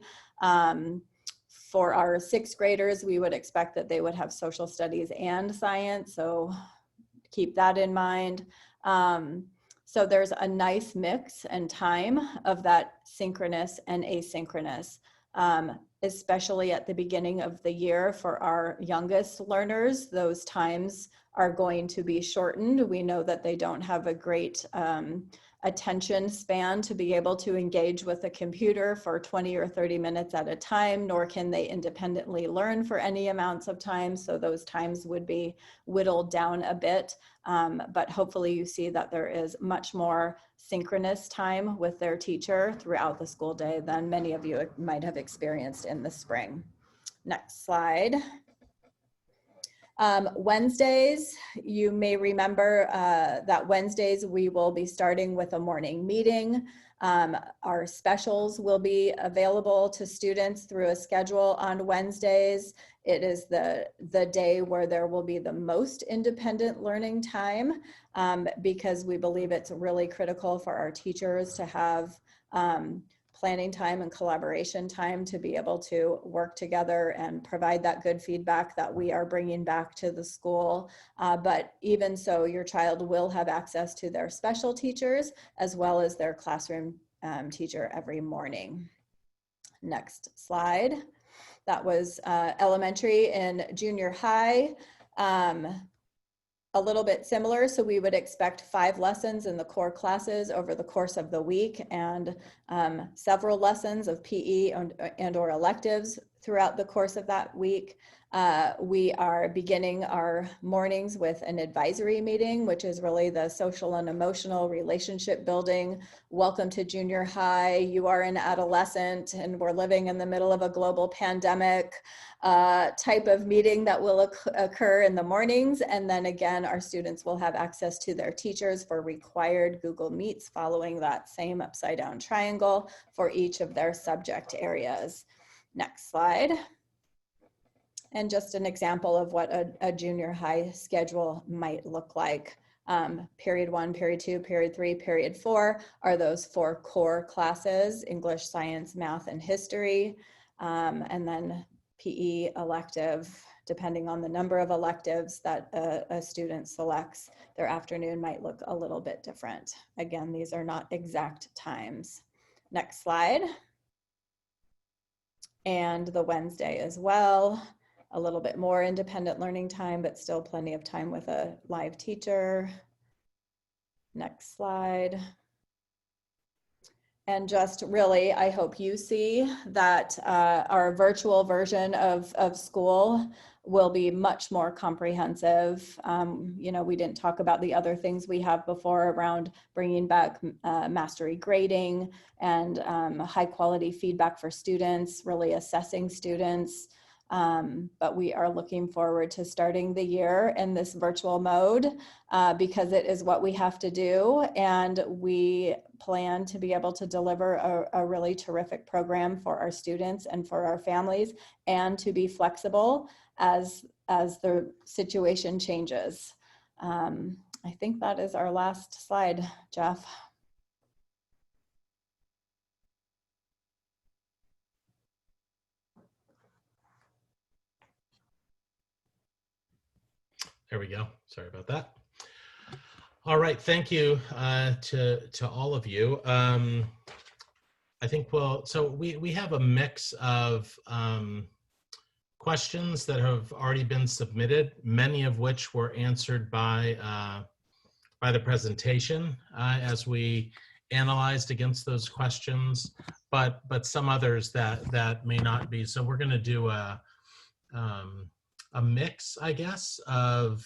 For our 6th graders, we would expect that they would have social studies and science, so keep that in mind. So there's a nice mix and time of that synchronous and asynchronous, especially at the beginning of the year for our youngest learners. Those times are going to be shortened. We know that they don't have a great attention span to be able to engage with a computer for 20 or 30 minutes at a time, nor can they independently learn for any amounts of time. So those times would be whittled down a bit. But hopefully you see that there is much more synchronous time with their teacher throughout the school day than many of you might have experienced in the spring. Next slide. Wednesdays, you may remember that Wednesdays we will be starting with a morning meeting. Our specials will be available to students through a schedule on Wednesdays. It is the day where there will be the most independent learning time because we believe it's really critical for our teachers to have planning time and collaboration time to be able to work together and provide that good feedback that we are bringing back to the school. But even so, your child will have access to their special teachers as well as their classroom teacher every morning. Next slide. That was elementary and junior high. A little bit similar, so we would expect 5 lessons in the core classes over the course of the week, and several lessons of PE and or electives throughout the course of that week. We are beginning our mornings with an advisory meeting, which is really the social and emotional relationship building. Welcome to junior high. You are an adolescent and we're living in the middle of a global pandemic type of meeting that will occur in the mornings. And then again, our students will have access to their teachers for required Google Meets following that same upside down triangle for each of their subject areas. Next slide. And just an example of what a junior high schedule might look like. Period 1, period 2, period 3, period 4 are those 4 core classes: English, science, math, and history. And then PE elective, depending on the number of electives that a student selects, their afternoon might look a little bit different. Again, these are not exact times. Next slide. And the Wednesday as well. A little bit more independent learning time, but still plenty of time with a live teacher. Next slide. And just really, I hope you see that our virtual version of school will be much more comprehensive. You know, we didn't talk about the other things we have before around bringing back mastery grading and high quality feedback for students, really assessing students. But we are looking forward to starting the year in this virtual mode because it is what we have to do, and we plan to be able to deliver a really terrific program for our students and for our families, and to be flexible as the situation changes. I think that is our last slide, Jeff. There we go. Sorry about that. All right, thank you to all of you. I think so we have a mix of questions that have already been submitted, many of which were answered by the presentation as we analyzed against those questions, but some others that may not be. So we're going to do a mix, I guess, of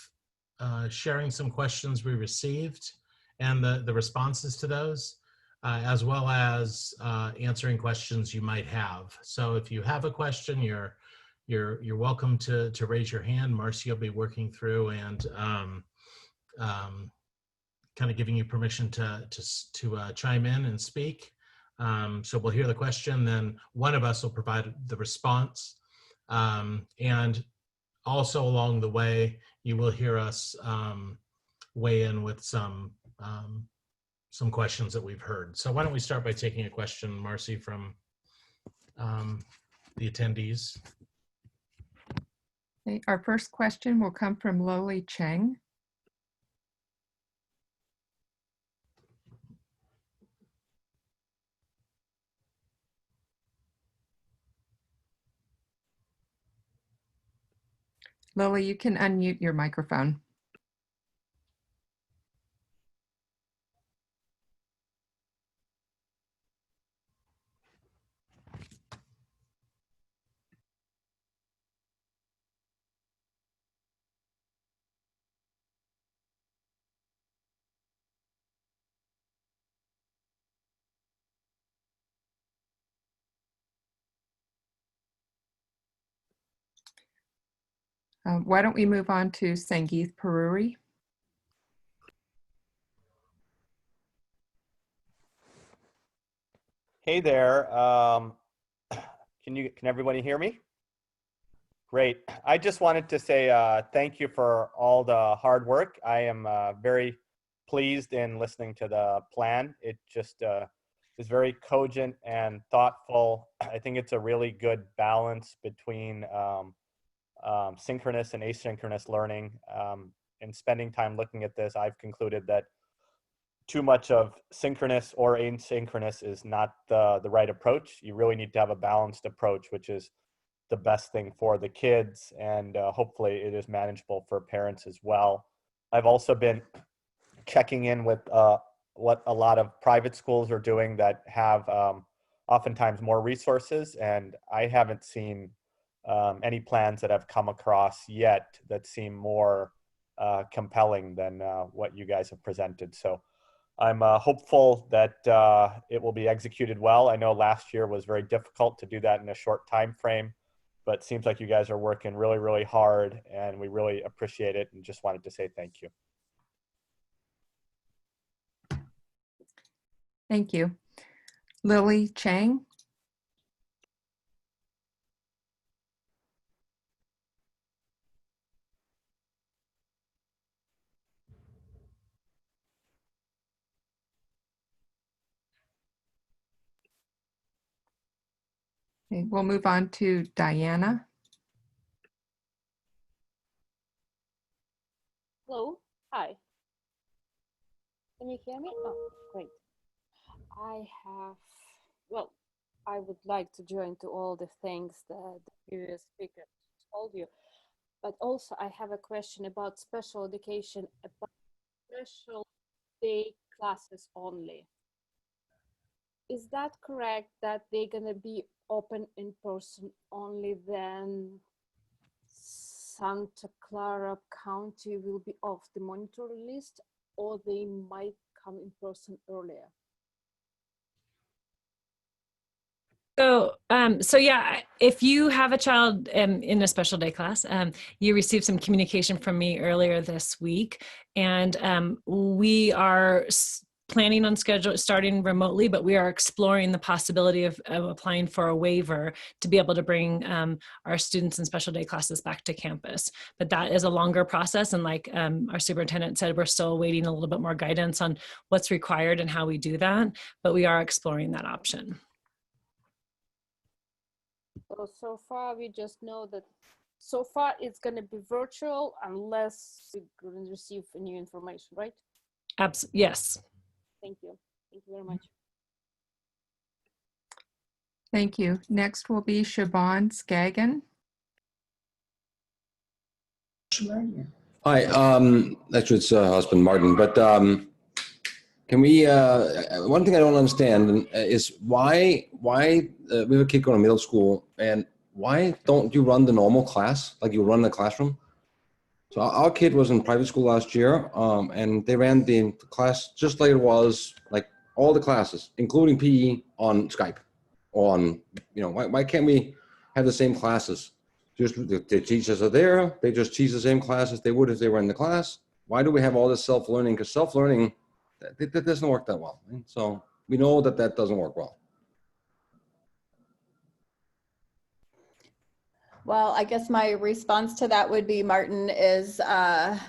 sharing some questions we received and the responses to those, as well as answering questions you might have. So if you have a question, you're welcome to raise your hand. Marcy will be working through and kind of giving you permission to chime in and speak. So we'll hear the question, then one of us will provide the response, and also along the way, you will hear us weigh in with some questions that we've heard. So why don't we start by taking a question, Marcy, from the attendees. Okay, our first question will come from Loli Cheng. Lily, you can unmute your microphone. Why don't we move on to Sangeeth Paruri? Hey there. Can everybody hear me? Great. I just wanted to say thank you for all the hard work. I am very pleased in listening to the plan. It just is very cogent and thoughtful. I think it's a really good balance between synchronous and asynchronous learning. In spending time looking at this, I've concluded that too much of synchronous or asynchronous is not the right approach. You really need to have a balanced approach, which is the best thing for the kids, and hopefully it is manageable for parents as well. I've also been checking in with what a lot of private schools are doing that have oftentimes more resources, and I haven't seen any plans that have come across yet that seem more compelling than what you guys have presented. So I'm hopeful that it will be executed well. I know last year was very difficult to do that in a short time frame, but it seems like you guys are working really, really hard, and we really appreciate it, and just wanted to say thank you. Thank you. Lily Chang. Okay, we'll move on to Diana. Hello, hi. Can you hear me? Oh, great. I would like to join to all the things that the previous speaker told you, but also I have a question about special education, about special day classes only. Is that correct that they're gonna be open in person only then Santa Clara County will be off the monitoring list, or they might come in person earlier? So yeah, if you have a child in a special day class, you received some communication from me earlier this week, and we are planning on starting remotely, but we are exploring the possibility of applying for a waiver to be able to bring our students in special day classes back to campus. But that is a longer process, and like our superintendent said, we're still waiting a little bit more guidance on what's required and how we do that, but we are exploring that option. So far, we just know that so far it's going to be virtual unless we receive new information, right? Yes. Thank you. Thank you very much. Thank you. Next will be Siobhan Skagen. Hi, actually it's husband Martin, but can we, one thing I don't understand is why we have a kid going to middle school, and why don't you run the normal class like you run the classroom? So our kid was in private school last year, and they ran the class just like it was, like all the classes, including PE, on Skype, on, why can't we have the same classes? Just the teachers are there, they just teach the same classes they would if they were in the class. Why do we have all this self-learning? Because self-learning, that doesn't work that well. Right? So we know that doesn't work well. Well, I guess my response to that would be, Martin, is I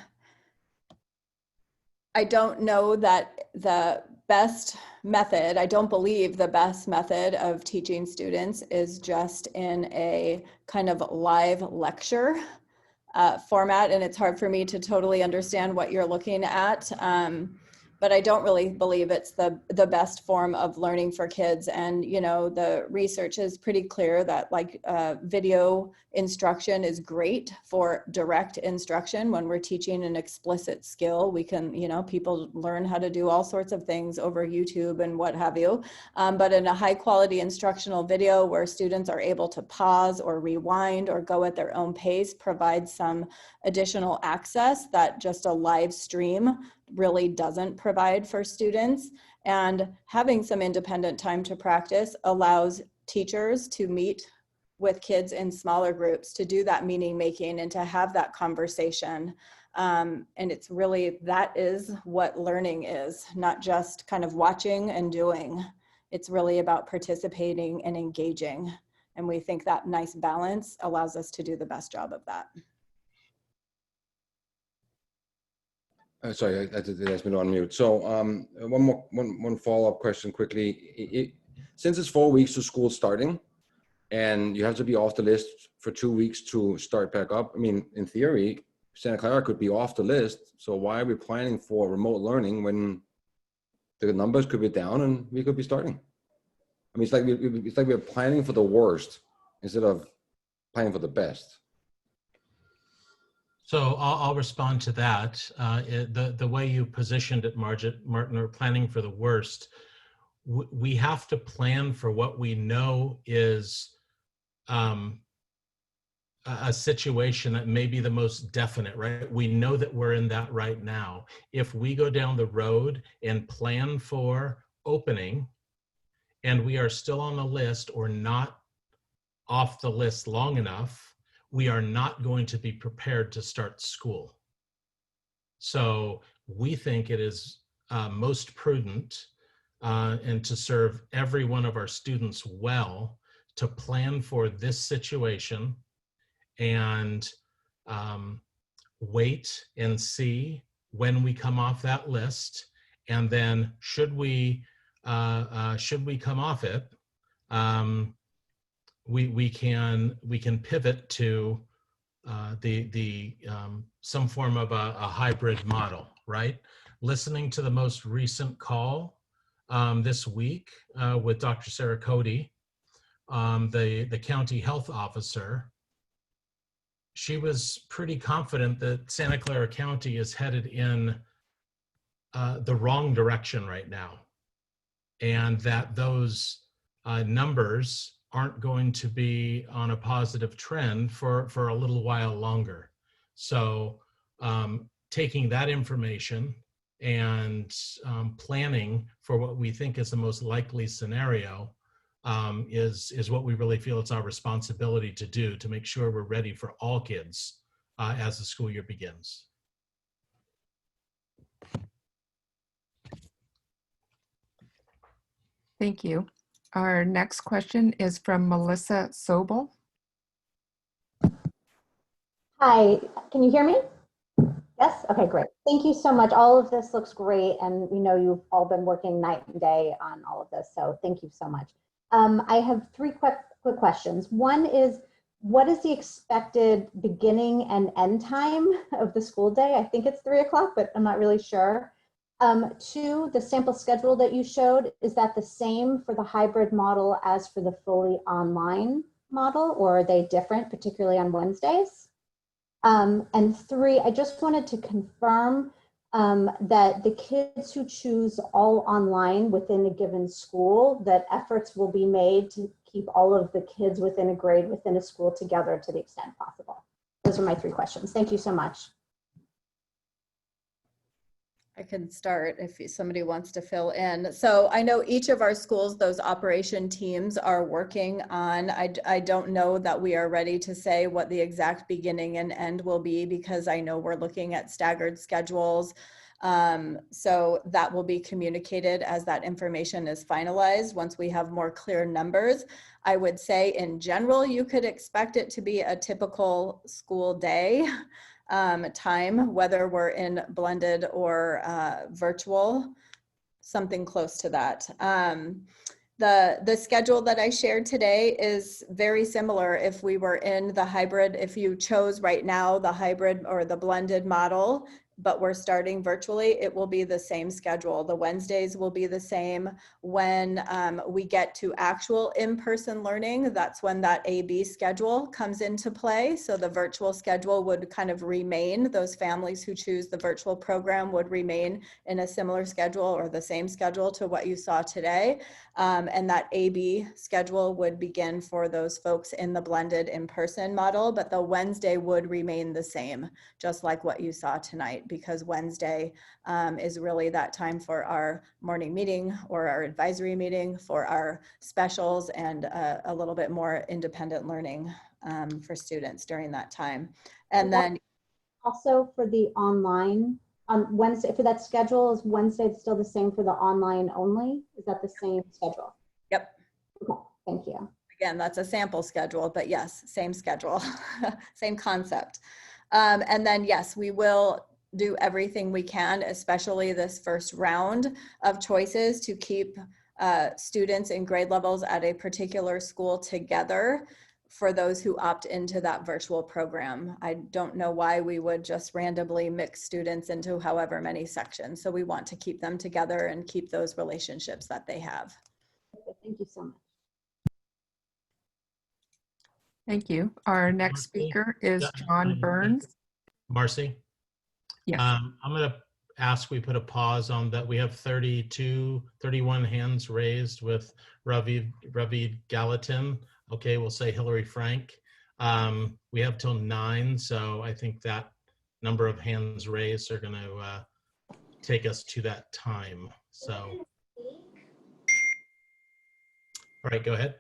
don't know that the best method, I don't believe the best method of teaching students is just in a kind of live lecture format. And it's hard for me to totally understand what you're looking at. But I don't really believe it's the best form of learning for kids. And, the research is pretty clear that video instruction is great for direct instruction. When we're teaching an explicit skill, we can, people learn how to do all sorts of things over YouTube and what have you. But in a high quality instructional video where students are able to pause or rewind or go at their own pace, provides some additional access that just a live stream really doesn't provide for students. And having some independent time to practice allows teachers to meet with kids in smaller groups, to do that meaning making and to have that conversation. And it's really, that is what learning is, not just kind of watching and doing. It's really about participating and engaging. And we think that nice balance allows us to do the best job of that. Sorry, they asked me to unmute. So one follow-up question quickly. Since it's 4 weeks to school starting, and you have to be off the list for 2 weeks to start back up, I mean, in theory, Santa Clara could be off the list. So why are we planning for remote learning when the numbers could be down and we could be starting? I mean, it's like we're planning for the worst instead of planning for the best. So I'll respond to that. The way you positioned it, Martin, or planning for the worst, we have to plan for what we know is a situation that may be the most definite, right? We know that we're in that right now. If we go down the road and plan for opening and we are still on the list or not off the list long enough, we are not going to be prepared to start school. So we think it is most prudent and to serve every one of our students well to plan for this situation and wait and see when we come off that list. And then should we come off it, we can pivot to some form of a hybrid model, right? Listening to the most recent call this week with Dr. Sarah Cody, the county health officer, she was pretty confident that Santa Clara County is headed in the wrong direction right now, and that those numbers aren't going to be on a positive trend for a little while longer. So taking that information and planning for what we think is the most likely scenario is what we really feel it's our responsibility to do, to make sure we're ready for all kids as the school year begins. Thank you. Our next question is from Melissa Sobel. Hi, can you hear me? Yes? Okay, great. Thank you so much. All of this looks great, and we know you've all been working night and day on all of this, so thank you so much. I have three quick questions. One is, what is the expected beginning and end time of the school day? I think it's 3 o'clock, but I'm not really sure. Two, the sample schedule that you showed, is that the same for the hybrid model as for the fully online model, or are they different, particularly on Wednesdays? And three, I just wanted to confirm that the kids who choose all online within a given school, that efforts will be made to keep all of the kids within a grade, within a school together to the extent possible. Those are my three questions. Thank you so much. I can start if somebody wants to fill in. So I know each of our schools, those operation teams are working on, I don't know that we are ready to say what the exact beginning and end will be, because I know we're looking at staggered schedules. So that will be communicated as that information is finalized once we have more clear numbers. I would say in general, you could expect it to be a typical school day time, whether we're in blended or virtual, something close to that. The schedule that I shared today is very similar if we were in the hybrid, if you chose right now the hybrid or the blended model, but we're starting virtually, it will be the same schedule. The Wednesdays will be the same. When we get to actual in-person learning, that's when that AB schedule comes into play. So the virtual schedule would kind of remain. Those families who choose the virtual program would remain in a similar schedule or the same schedule to what you saw today. And that AB schedule would begin for those folks in the blended in-person model, but the Wednesday would remain the same, just like what you saw tonight, because Wednesday is really that time for our morning meeting or our advisory meeting, for our specials, and a little bit more independent learning for students during that time. And then also for the online, on Wednesday, for that schedule, is Wednesday still the same for the online only? Is that the same schedule? Yep. Okay, thank you. Again, that's a sample schedule, but yes, same schedule, same concept. And then yes, we will do everything we can, especially this first round of choices, to keep students in grade levels at a particular school together for those who opt into that virtual program. I don't know why we would just randomly mix students into however many sections. So we want to keep them together and keep those relationships that they have. Thank you so much. Thank you. Our next speaker is John Burns. Marcy? Yes. I'm going to ask we put a pause on that. We have 31 hands raised with Ravid Gallatin. Okay, we'll say Hillary Frank. We have till 9, so I think that number of hands raised are going to take us to that time. So, all right, go ahead.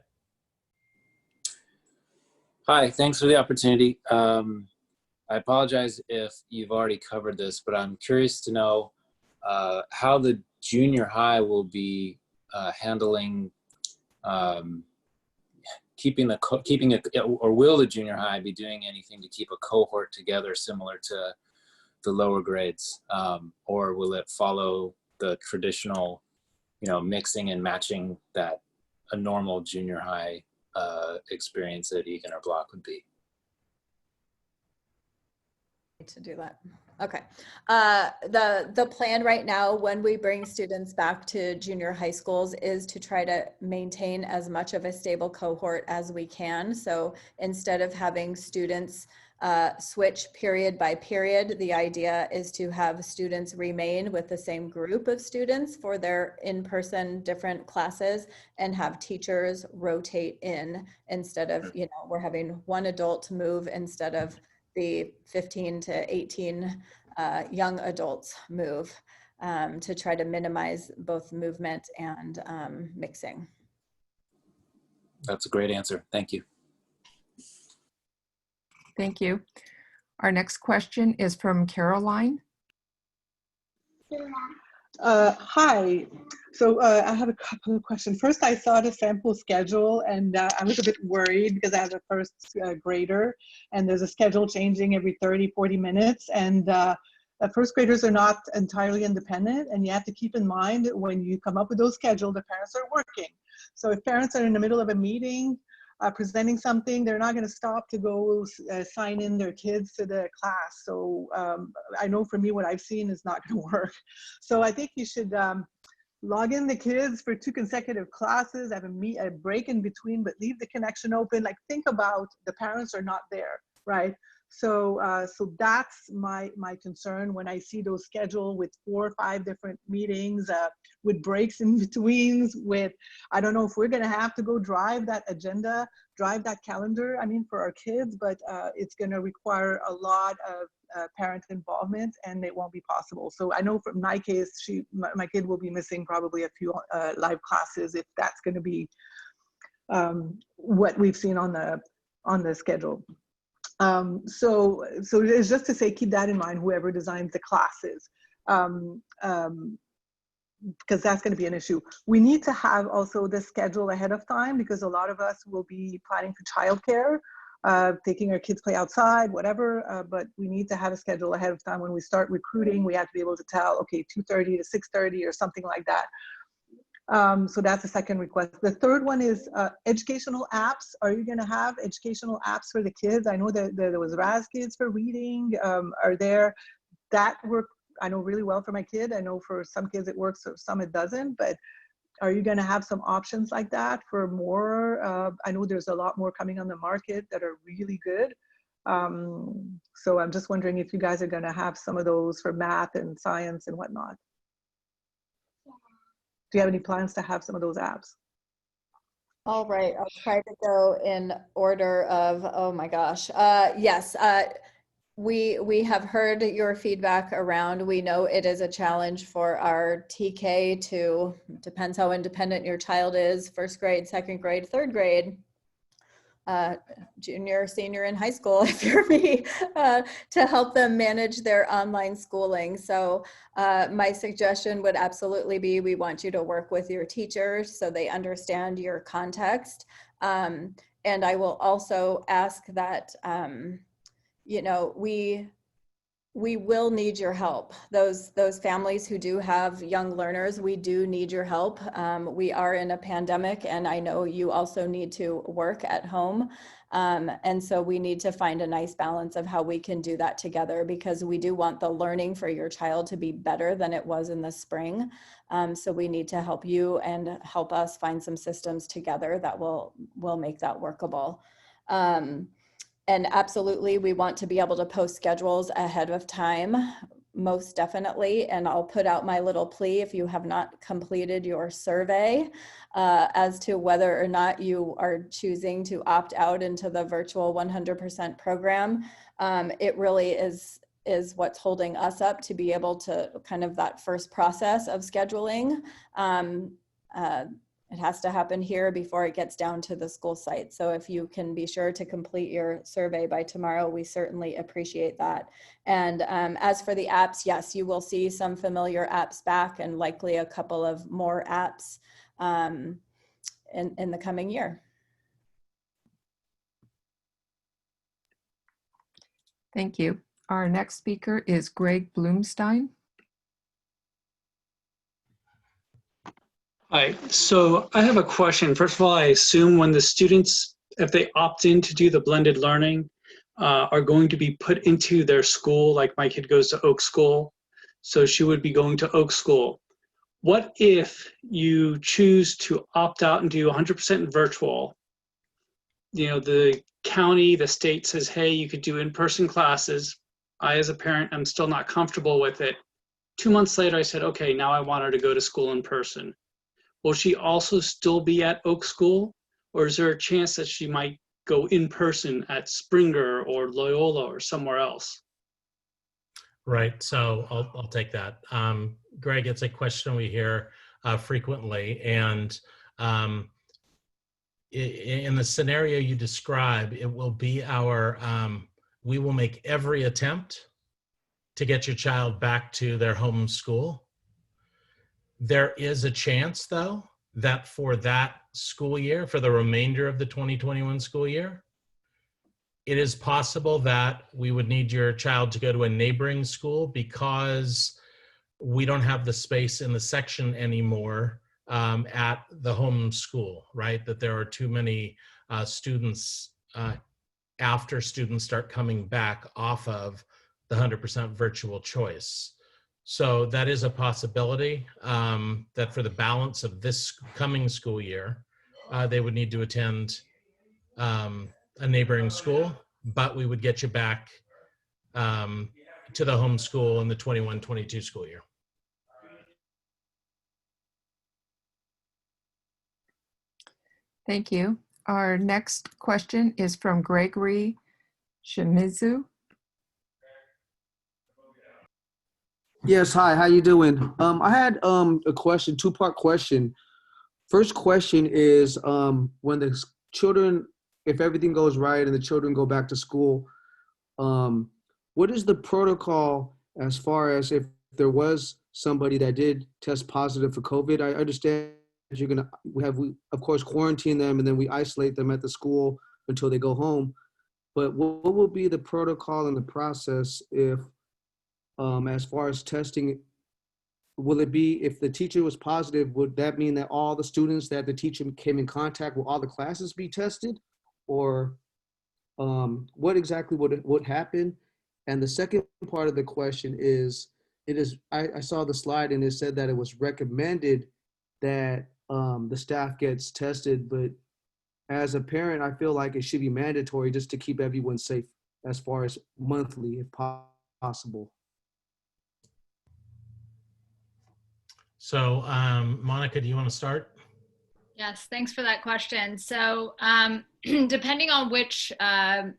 Hi, thanks for the opportunity. I apologize if you've already covered this, but I'm curious to know how the junior high will be handling or will the junior high be doing anything to keep a cohort together similar to the lower grades, or will it follow the traditional, mixing and matching that a normal junior high experience at Egan or Block would be? To do that. Okay. The plan right now when we bring students back to junior high schools is to try to maintain as much of a stable cohort as we can. So instead of having students switch period by period, the idea is to have students remain with the same group of students for their in-person different classes and have teachers rotate in instead of, we're having one adult move instead of the 15 to 18 young adults move, to try to minimize both movement and mixing. That's a great answer. Thank you. Thank you. Our next question is from Caroline. Hi. So I have a couple of questions. First, I saw the sample schedule and I was a bit worried because I have a first grader and there's a schedule changing every 30-40 minutes. And first graders are not entirely independent, and you have to keep in mind that when you come up with those schedules, the parents are working. So if parents are in the middle of a meeting presenting something, they're not going to stop to go sign in their kids to the class. So I know for me, what I've seen is not going to work. So I think you should log in the kids for 2 consecutive classes, have a break in between, but leave the connection open. Like, think about the parents are not there, right? So so that's my concern when I see those scheduled with 4 or 5 different meetings with breaks in betweens. With, I don't know if we're going to have to go drive that agenda, drive that calendar, I mean, for our kids, but it's going to require a lot of parent involvement, and it won't be possible. So I know from my case, my kid will be missing probably a few live classes if that's going to be what we've seen on the schedule. So it's just to say, keep that in mind, whoever designs the classes, because that's going to be an issue. We need to have also the schedule ahead of time, because a lot of us will be planning for childcare, taking our kids play outside, whatever, but we need to have a schedule ahead of time. When we start recruiting, we have to be able to tell, okay, 2:30 to 6:30 or something like that. So that's the second request. The third one is educational apps. Are you going to have educational apps for the kids? I know that there was RAS Kids for reading. Are there? That work, I know really well for my kid. I know for some kids it works, for some it doesn't. But are you going to have some options like that for more? I know there's a lot more coming on the market that are really good. So I'm just wondering if you guys are going to have some of those for math and science and whatnot. Do you have any plans to have some of those apps? All right, I'll try to go in order of, oh my gosh. Yes, we have heard your feedback around. We know it is a challenge for our TK to, depends how independent your child is, 1st grade, 2nd grade, 3rd grade, junior, senior in high school, if you're me, to help them manage their online schooling. So my suggestion would absolutely be, we want you to work with your teachers so they understand your context. And I will also ask that, We will need your help. Those families who do have young learners, we do need your help. We are in a pandemic, and I know you also need to work at home. And so we need to find a nice balance of how we can do that together, because we do want the learning for your child to be better than it was in the spring. So we need to help you and help us find some systems together that will make that workable. And absolutely, we want to be able to post schedules ahead of time, most definitely. And I'll put out my little plea if you have not completed your survey as to whether or not you are choosing to opt out into the virtual 100% program. It really is what's holding us up to be able to kind of that first process of scheduling. It has to happen here before it gets down to the school site. So if you can be sure to complete your survey by tomorrow, we certainly appreciate that. And as for the apps, yes, you will see some familiar apps back and likely a couple of more apps in the coming year. Thank you. Our next speaker is Greg Bloomstein. Hi, so I have a question. First of all, I assume when the students, if they opt in to do the blended learning, are going to be put into their school, like my kid goes to Oak School, so she would be going to Oak School. What if you choose to opt out and do 100% virtual? You know, the county, the state says, hey, you could do in-person classes. I, as a parent, am still not comfortable with it. 2 months later, I said, okay, now I want her to go to school in person. Will she also still be at Oak School, or is there a chance that she might go in person at Springer or Loyola or somewhere else? Right, so I'll take that. Greg, it's a question we hear frequently, and in the scenario you describe, it will be our, we will make every attempt to get your child back to their home school. There is a chance, though, that for that school year, for the remainder of the 2021 school year, it is possible that we would need your child to go to a neighboring school because we don't have the space in the section anymore at the home school, right? That there are too many students after students start coming back off of the 100% virtual choice. So that is a possibility that for the balance of this coming school year, they would need to attend a neighboring school, but we would get you back to the home school in the 21-22 school year. Thank you. Our next question is from Gregory Shimizu. Yes, hi, how you doing? I had a question, two-part question. First question is when the children, if everything goes right and the children go back to school, what is the protocol as far as if there was somebody that did test positive for COVID? I understand we of course quarantine them and then we isolate them at the school until they go home. But what will be the protocol and the process if as far as testing, will it be if the teacher was positive, would that mean that all the students that the teacher came in contact with, all the classes be tested? Or what exactly would happen? And the second part of the question is, I saw the slide and it said that it was recommended that the staff gets tested, but as a parent, I feel like it should be mandatory just to keep everyone safe as far as monthly, if possible. So Monica, do you want to start? Yes, thanks for that question. So depending on which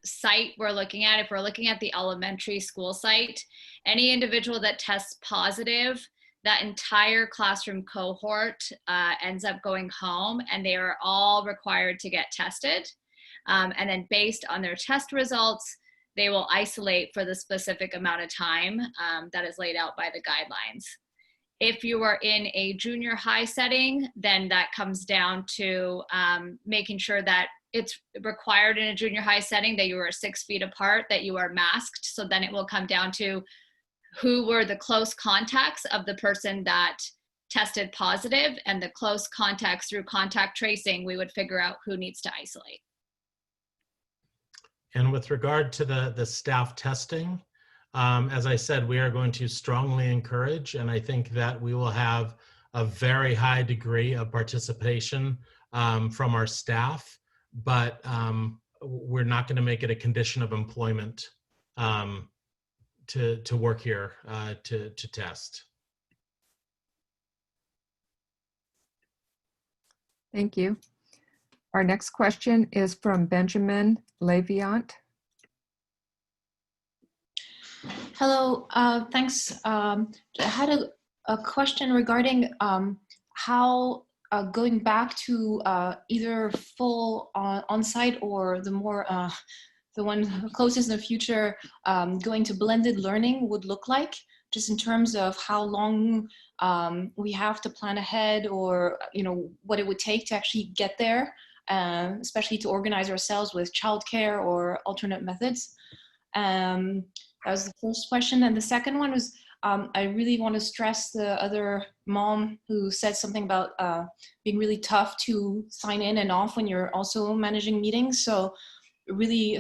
site we're looking at, if we're looking at the elementary school site, any individual that tests positive, that entire classroom cohort ends up going home and they are all required to get tested. And then based on their test results, they will isolate for the specific amount of time that is laid out by the guidelines. If you are in a junior high setting, then that comes down to making sure that it's required in a junior high setting that you are 6 feet apart, that you are masked. So then it will come down to who were the close contacts of the person that tested positive, and the close contacts through contact tracing, we would figure out who needs to isolate. And with regard to the staff testing, as I said, we are going to strongly encourage, and I think that we will have a very high degree of participation from our staff, but we're not going to make it a condition of employment to work here to test. Thank you. Our next question is from Benjamin Leviant. Hello, thanks. I had a question regarding how going back to either full on-site or the more the one closest in the future, going to blended learning would look like, just in terms of how long we have to plan ahead, or what it would take to actually get there, especially to organize ourselves with childcare or alternate methods. That was the first question. And the second one was, I really want to stress the other mom who said something about being really tough to sign in and off when you're also managing meetings. So really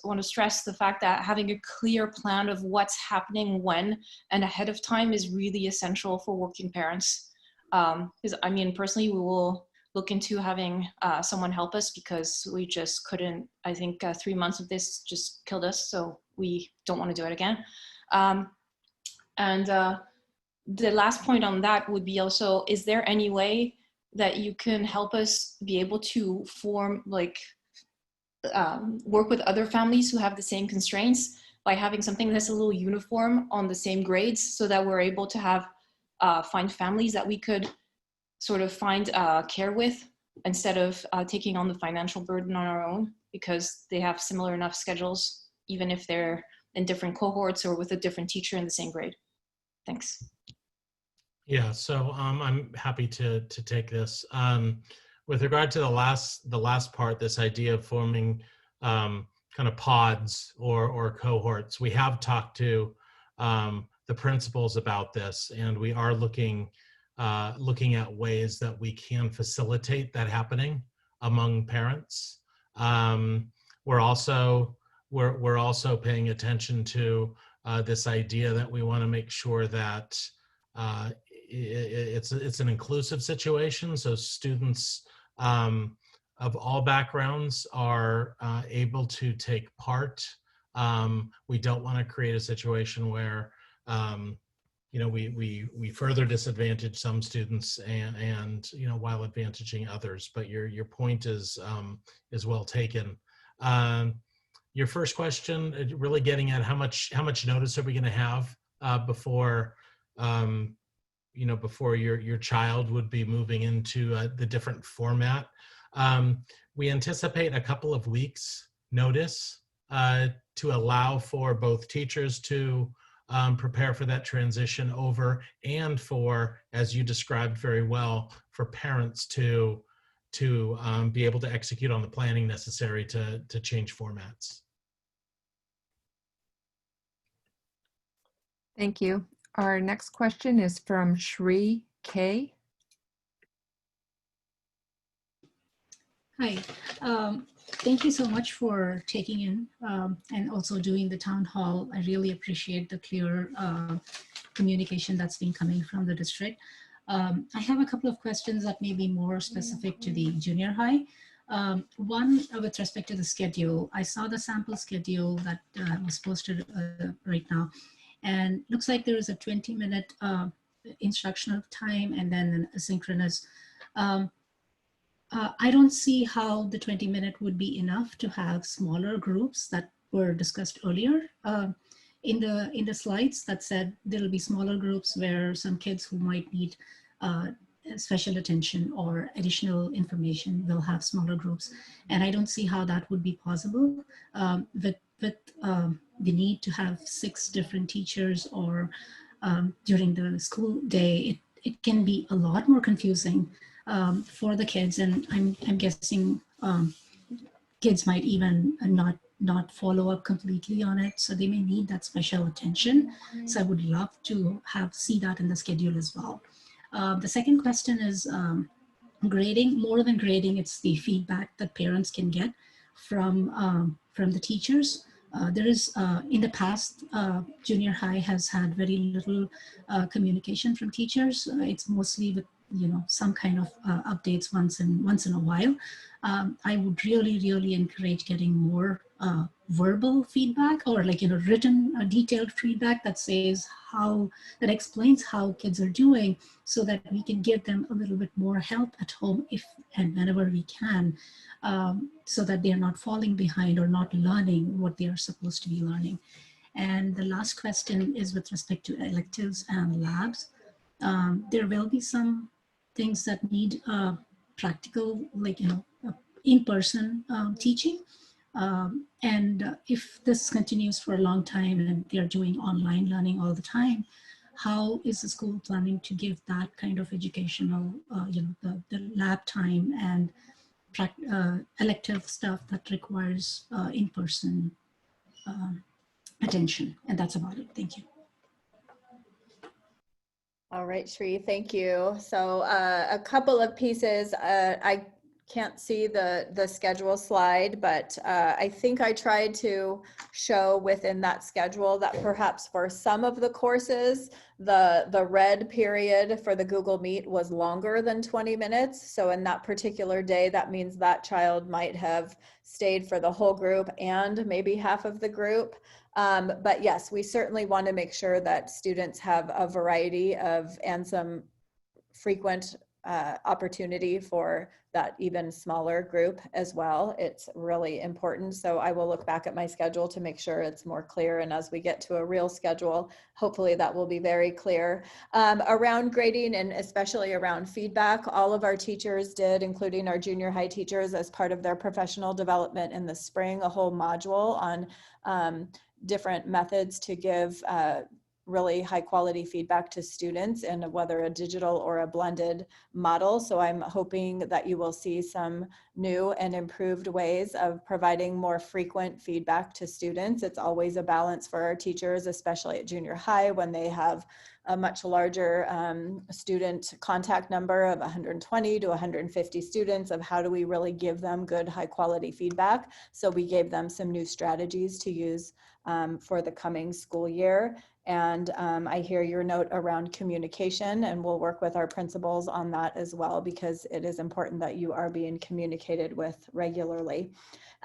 want to stress the fact that having a clear plan of what's happening when and ahead of time is really essential for working parents. Because I mean, personally, we will look into having someone help us, because we just couldn't. I think 3 months of this just killed us, so we don't want to do it again. And the last point on that would be also, is there any way that you can help us be able to form, like, work with other families who have the same constraints by having something that's a little uniform on the same grades, so that we're able to have find families that we could sort of find care with, instead of taking on the financial burden on our own, because they have similar enough schedules, even if they're in different cohorts or with a different teacher in the same grade. Thanks. Yeah, so I'm happy to take this. With regard to the last part, this idea of forming kind of pods or cohorts, we have talked to the principals about this, and we are looking at ways that we can facilitate that happening among parents. We're also paying attention to this idea that we want to make sure that it's an inclusive situation, so students of all backgrounds are able to take part. We don't want to create a situation where we further disadvantage some students and while advantaging others. But your point is well taken. Your first question, really getting at how much notice are we going to have before before your child would be moving into the different format. We anticipate a couple of weeks notice to allow for both teachers to prepare for that transition over, and for, as you described very well, for parents to be able to execute on the planning necessary to change formats. Thank you. Our next question is from Shri K. Hi. Thank you so much for taking in and also doing the town hall. I really appreciate the clear communication that's been coming from the district. I have a couple of questions that may be more specific to the junior high. One, with respect to the schedule, I saw the sample schedule that was posted right now, and looks like there is a 20-minute instructional time and then an asynchronous. I don't see how the 20-minute would be enough to have smaller groups that were discussed earlier. In the slides that said there'll be smaller groups where some kids who might need special attention or additional information will have smaller groups. And I don't see how that would be possible with the need to have 6 different teachers or during the school day. It can be a lot more confusing for the kids, and I'm guessing kids might even not not follow up completely on it. So they may need that special attention. So I would love to see that in the schedule as well. The second question is grading. More than grading, it's the feedback that parents can get from the teachers. There is, in the past, junior high has had very little communication from teachers. It's mostly with, some kind of updates once in a while. I would really encourage getting more verbal feedback, or written detailed feedback that says that explains how kids are doing, so that we can give them a little bit more help at home if and whenever we can, so that they are not falling behind or not learning what they are supposed to be learning. And the last question is with respect to electives and labs. There will be some things that need practical, in-person teaching. And if this continues for a long time and they're doing online learning all the time, how is the school planning to give that kind of educational, the lab time and elective stuff that requires in-person attention? And that's about it. Thank you. All right, Shri, thank you. So a couple of pieces. I can't see the schedule slide, but I think I tried to show within that schedule that perhaps for some of the courses, the red period for the Google Meet was longer than 20 minutes. So in that particular day, that means that child might have stayed for the whole group and maybe half of the group. But yes, we certainly want to make sure that students have a variety of and some frequent opportunity for that even smaller group as well. It's really important. So I will look back at my schedule to make sure it's more clear. And as we get to a real schedule, hopefully that will be very clear. Around grading and especially around feedback, all of our teachers did, including our junior high teachers, as part of their professional development in the spring, a whole module on different methods to give really high quality feedback to students, and whether a digital or a blended model. So I'm hoping that you will see some new and improved ways of providing more frequent feedback to students. It's always a balance for our teachers, especially at junior high when they have a much larger student contact number of 120 to 150 students, of how do we really give them good high quality feedback. So we gave them some new strategies to use for the coming school year. And I hear your note around communication, and we'll work with our principals on that as well, because it is important that you are being communicated with regularly.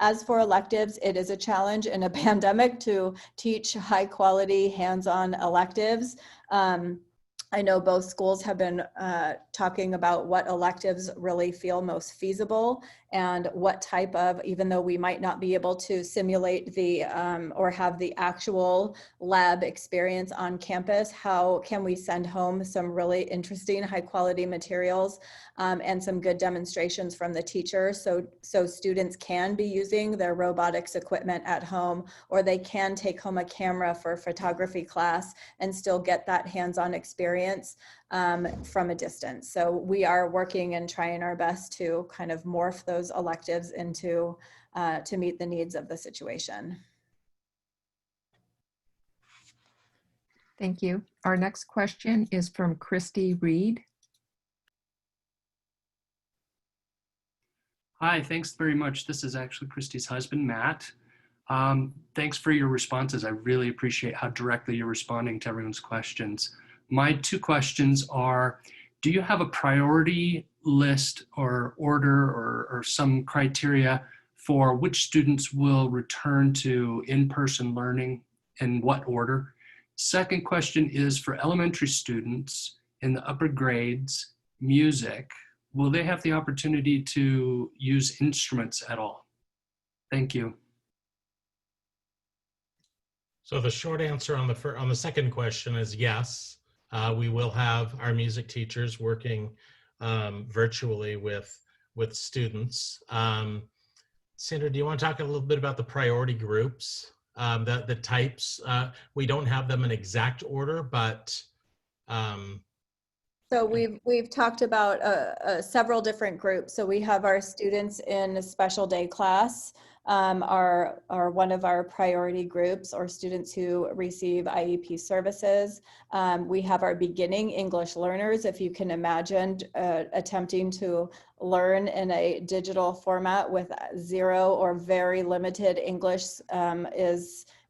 As for electives, it is a challenge in a pandemic to teach high quality hands-on electives. I know both schools have been talking about what electives really feel most feasible, and what type of, even though we might not be able to simulate the or have the actual lab experience on campus, how can we send home some really interesting high quality materials and some good demonstrations from the teacher, so students can be using their robotics equipment at home, or they can take home a camera for photography class and still get that hands-on experience from a distance. So we are working and trying our best to kind of morph those electives into to meet the needs of the situation. Thank you. Our next question is from Christy Reed. Hi, thanks very much. This is actually Christy's husband, Matt. Thanks for your responses. I really appreciate how directly you're responding to everyone's questions. My two questions are, do you have a priority list or order or some criteria for which students will return to in-person learning, in what order? Second question is for elementary students in the upper grades, music, will they have the opportunity to use instruments at all? Thank you. So the short answer on the second question is yes. We will have our music teachers working virtually with students. Sandra, do you want to talk a little bit about the priority groups, the types? We don't have them in exact order, but so we've talked about several different groups. So we have our students in a special day class. are one of our priority groups, or students who receive IEP services. We have our beginning English learners. If you can imagine attempting to learn in a digital format with zero or very limited English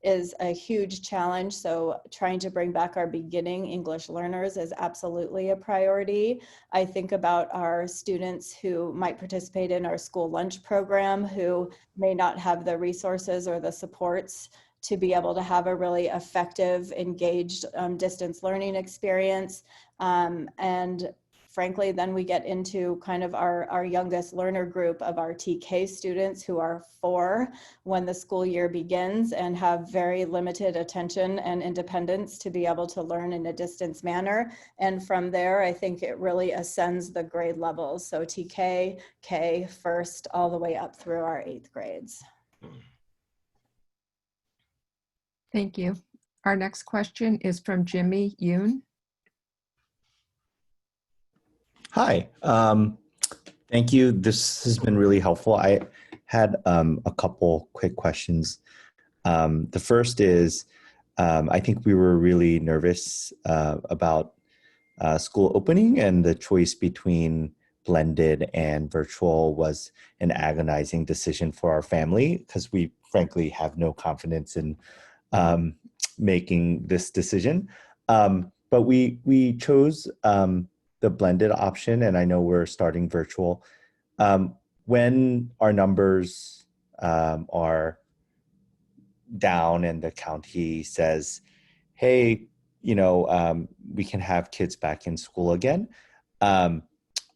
is a huge challenge. So trying to bring back our beginning English learners is absolutely a priority. I think about our students who might participate in our school lunch program who may not have the resources or the supports to be able to have a really effective, engaged distance learning experience. And frankly, then we get into kind of our youngest learner group of our TK students who are 4 when the school year begins and have very limited attention and independence to be able to learn in a distance manner. And from there, I think it really ascends the grade levels. So TK, K, first, all the way up through our 8th grades. Thank you. Our next question is from Jimmy Yoon. Hi, thank you. This has been really helpful. I had a couple quick questions. The first is, I think we were really nervous about school opening, and the choice between blended and virtual was an agonizing decision for our family because we frankly have no confidence in making this decision. But we chose the blended option, and I know we're starting virtual. When our numbers are down and the county says, hey, we can have kids back in school again, I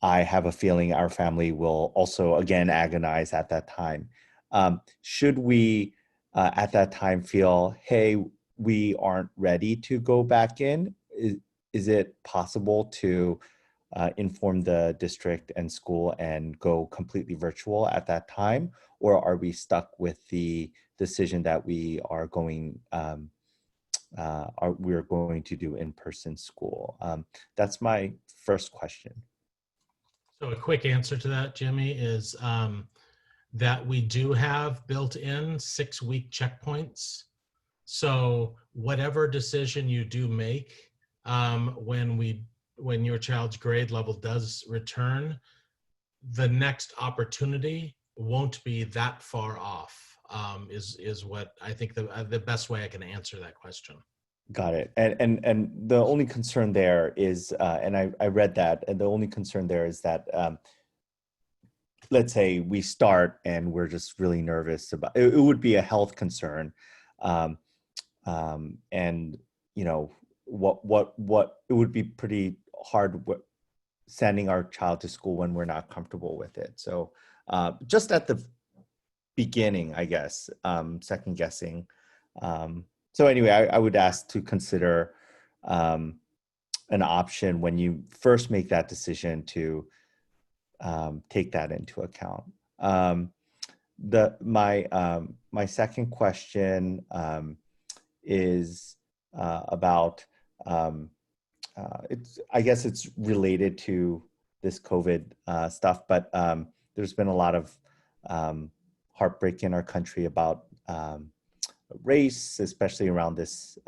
have a feeling our family will also again agonize at that time. Should we at that time feel, hey, we aren't ready to go back in? Is it possible to inform the district and school and go completely virtual at that time? Or are we stuck with the decision that we are going we're going to do in-person school? That's my first question. So a quick answer to that, Jimmy, is that we do have built-in 6-week checkpoints. So whatever decision you do make, when your child's grade level does return, the next opportunity won't be that far off, is what I think the best way I can answer that question. Got it. And the only concern there is, and I read that, and the only concern there is that, let's say we start and we're just really nervous about it, it would be a health concern. And what it would be pretty hard sending our child to school when we're not comfortable with it. So just at the beginning, I guess, second guessing. So anyway, I would ask to consider an option when you first make that decision to take that into account. My second question is about I guess it's related to this COVID stuff, but there's been a lot of heartbreak in our country about race, especially around this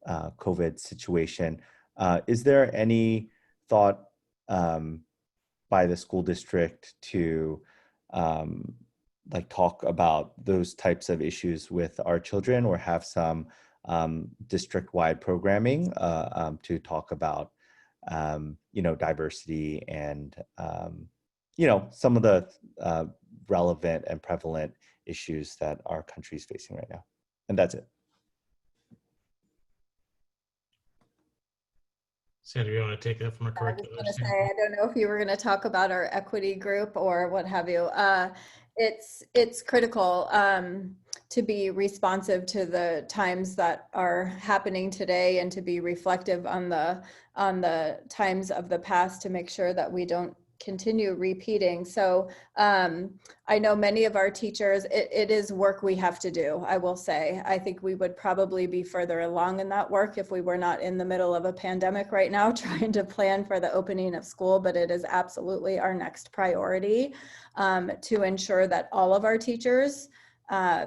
COVID situation. Is there any thought by the school district to talk about those types of issues with our children, or have some district-wide programming to talk about diversity and some of the relevant and prevalent issues that our country is facing right now? And that's it. Sandra, you want to take that from a curricular standpoint? I don't know if you were going to talk about our equity group or what have you. It's critical to be responsive to the times that are happening today, and to be reflective on the times of the past, to make sure that we don't continue repeating. So I know many of our teachers, it is work we have to do, I will say. I think we would probably be further along in that work if we were not in the middle of a pandemic right now trying to plan for the opening of school, but it is absolutely our next priority to ensure that all of our teachers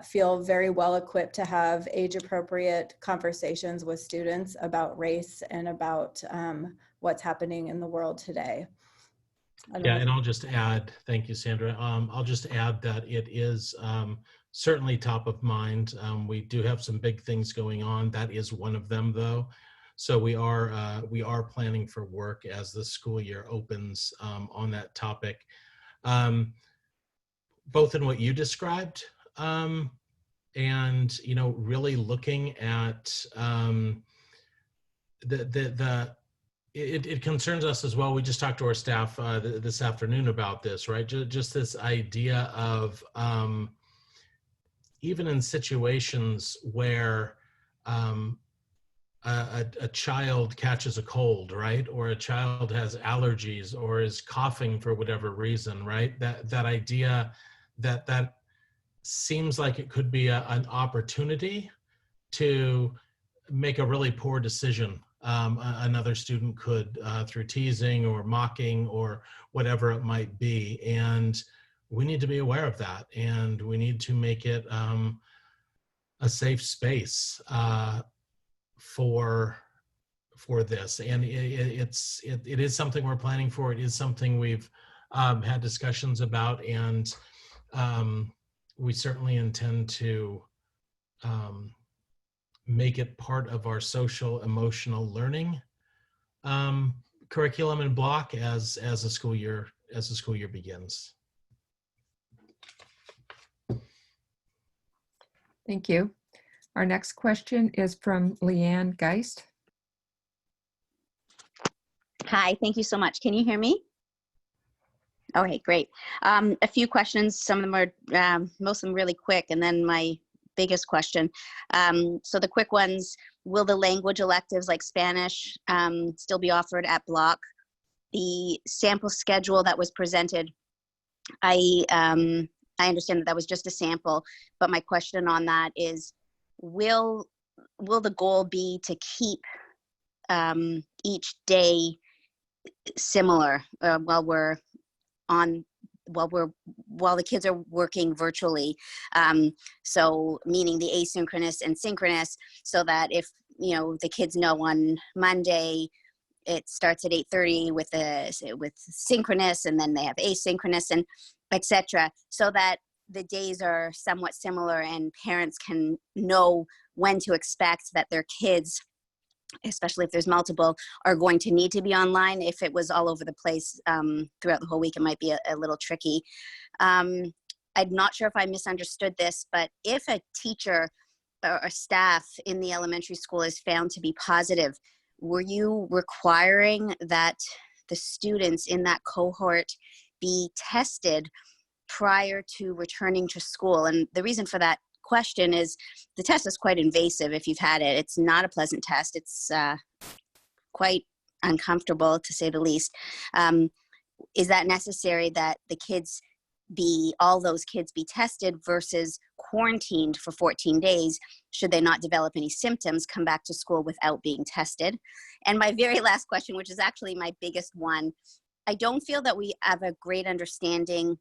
feel very well equipped to have age-appropriate conversations with students about race and about what's happening in the world today. Yeah, and I'll just add, thank you, Sandra. I'll just add that it is certainly top of mind. We do have some big things going on. That is one of them, though. So we are planning for work as the school year opens on that topic, both in what you described and really looking at it concerns us as well. We just talked to our staff this afternoon about this, right? Just this idea of even in situations where a child catches a cold, right? Or a child has allergies or is coughing for whatever reason, right? That idea that seems like it could be an opportunity to make a really poor decision. Another student could through teasing or mocking or whatever it might be. And we need to be aware of that. And we need to make it a safe space for this. And it is something we're planning for. It is something we've had discussions about. And we certainly intend to make it part of our social emotional learning curriculum and block as the school year begins. Thank you. Our next question is from Leanne Geist. Hi, thank you so much. Can you hear me? Okay, great. A few questions. Some of them are, most of them really quick, and then my biggest question. So the quick ones, will the language electives like Spanish still be offered at block? The sample schedule that was presented, I understand that was just a sample, but my question on that is, will the goal be to keep each day similar while the kids are working virtually, so meaning the asynchronous and synchronous, so that if the kids know on Monday it starts at 8:30 with synchronous, and then they have asynchronous, and etc., so that the days are somewhat similar and parents can know when to expect that their kids, especially if there's multiple, are going to need to be online. If it was all over the place throughout the whole week, it might be a little tricky. I'm not sure if I misunderstood this, but if a teacher or staff in the elementary school is found to be positive, were you requiring that the students in that cohort be tested prior to returning to school? And the reason for that question is the test is quite invasive if you've had it. It's not a pleasant test. It's quite uncomfortable, to say the least. Is that necessary that all those kids be tested versus quarantined for 14 days should they not develop any symptoms, come back to school without being tested? And my very last question, which is actually my biggest one, I don't feel that we have a great understanding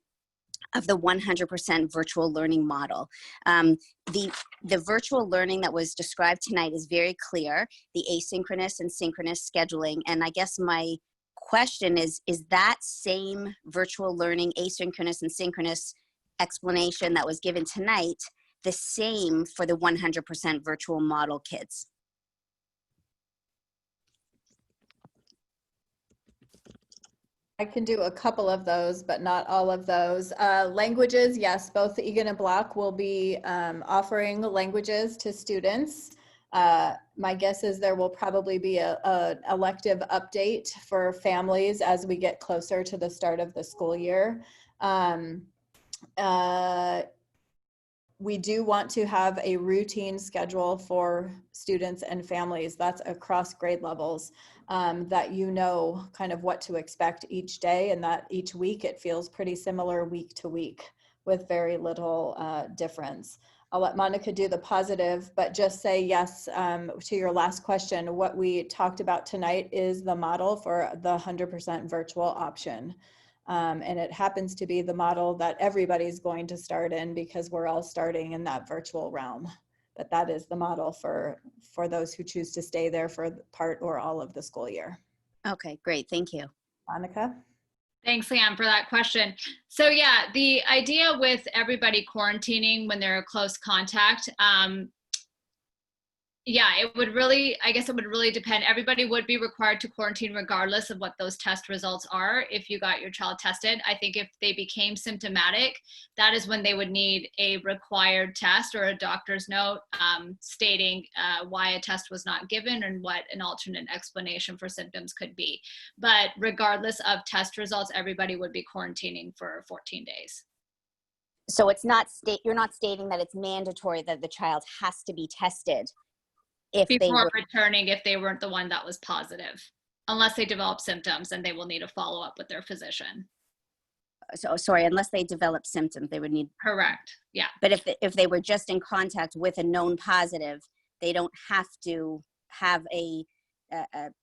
of the 100% virtual learning model. The virtual learning that was described tonight is very clear, the asynchronous and synchronous scheduling. And I guess my question is that same virtual learning, asynchronous and synchronous explanation that was given tonight the same for the 100% virtual model kids? I can do a couple of those, but not all of those. Languages, yes, both Egan and Block will be offering languages to students. My guess is there will probably be a elective update for families as we get closer to the start of the school year. we do want to have a routine schedule for students and families. That's across grade levels, that you know kind of what to expect each day, and that each week it feels pretty similar week to week with very little difference. I'll let Monica do the positive, but just say yes to your last question. What we talked about tonight is the model for the 100% virtual option. And it happens to be the model that everybody's going to start in because we're all starting in that virtual realm. But that is the model for those who choose to stay there for part or all of the school year. Okay, great. Thank you. Monica? Thanks, Leanne, for that question. So yeah, the idea with everybody quarantining when they're a close contact, yeah, it would really, I guess it would really depend. Everybody would be required to quarantine regardless of what those test results are if you got your child tested. I think if they became symptomatic, that is when they would need a required test or a doctor's note stating why a test was not given and what an alternate explanation for symptoms could be. But regardless of test results, everybody would be quarantining for 14 days. So it's not you're not stating that it's mandatory that the child has to be tested if before returning, if they weren't the one that was positive, unless they develop symptoms, and they will need a follow-up with their physician. So sorry, unless they develop symptoms, they would need. Correct. Yeah. But if they were just in contact with a known positive, they don't have to have a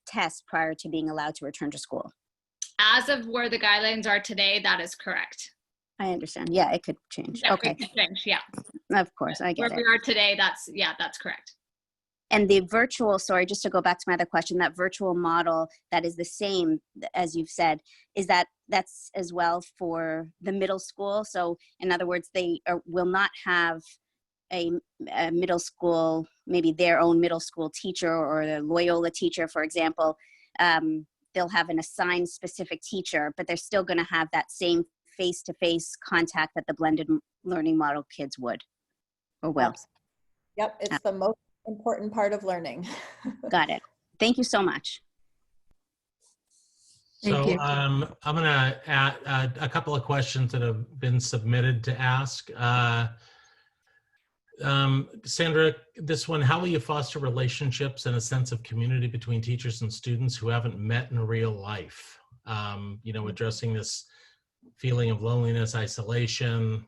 test prior to being allowed to return to school. As of where the guidelines are today, that is correct. I understand. Yeah, it could change. Yeah, okay. it could change. Yeah. Of course, I get where it. we are today, that's correct. And the virtual, sorry, just to go back to my other question, that virtual model that is the same as you've said, is that's as well for the middle school? So in other words, they will not have a middle school, maybe their own middle school teacher or the Loyola teacher, for example. They'll have an assigned specific teacher, but they're still going to have that same face-to-face contact that the blended learning model kids would or will. Yep, it's the most important part of learning. Got it. Thank you so much. So I'm going to add a couple of questions that have been submitted to ask. Sandra, this one, how will you foster relationships and a sense of community between teachers and students who haven't met in real life? You know, addressing this feeling of loneliness, isolation.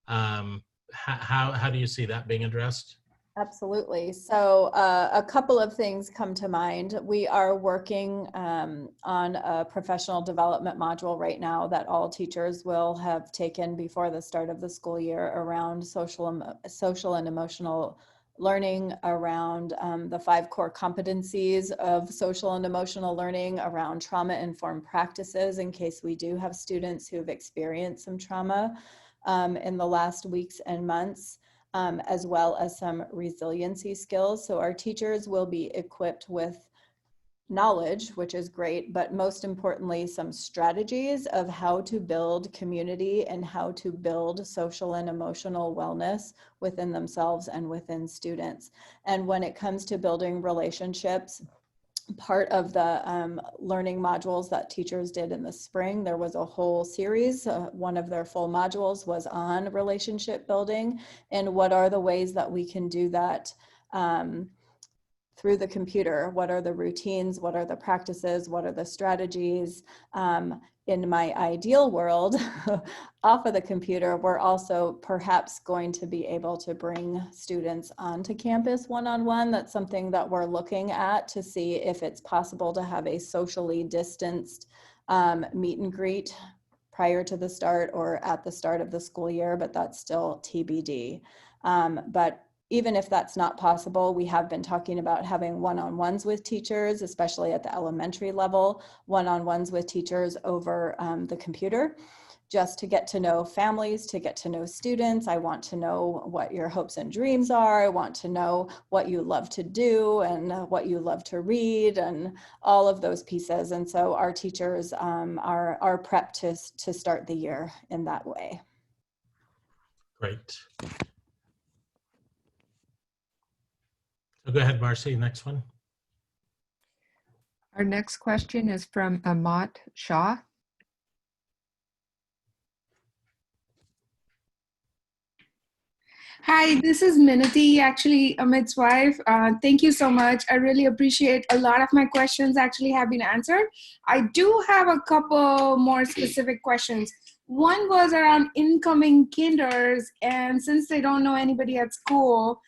How do you see that being addressed? Absolutely. So a couple of things come to mind. We are working on a professional development module right now that all teachers will have taken before the start of the school year around social and emotional learning, around the 5 core competencies of social and emotional learning, around trauma-informed practices in case we do have students who've experienced some trauma in the last weeks and months. As well as some resiliency skills. So our teachers will be equipped with knowledge, which is great, but most importantly, some strategies of how to build community and how to build social and emotional wellness within themselves and within students. And when it comes to building relationships, part of the learning modules that teachers did in the spring, there was a whole series. One of their full modules was on relationship building and what are the ways that we can do that through the computer. What are the routines? What are the practices? What are the strategies? In my ideal world, off of the computer, we're also perhaps going to be able to bring students onto campus one-on-one. That's something that we're looking at to see if it's possible to have a socially distanced meet and greet prior to the start or at the start of the school year, but that's still TBD. But even if that's not possible, we have been talking about having one-on-ones with teachers, especially at the elementary level, one-on-ones with teachers over the computer, just to get to know families, to get to know students. I want to know what your hopes and dreams are. I want to know what you love to do and what you love to read and all of those pieces. And so our teachers are prepped to start the year in that way. Great. So go ahead, Marcy, next one. Our next question is from Amat Shah. Hi, this is Minati, actually Amit's wife. Thank you so much. I really appreciate a lot of my questions actually have been answered. I do have a couple more specific questions. One was around incoming kinders, and since they don't know anybody at school,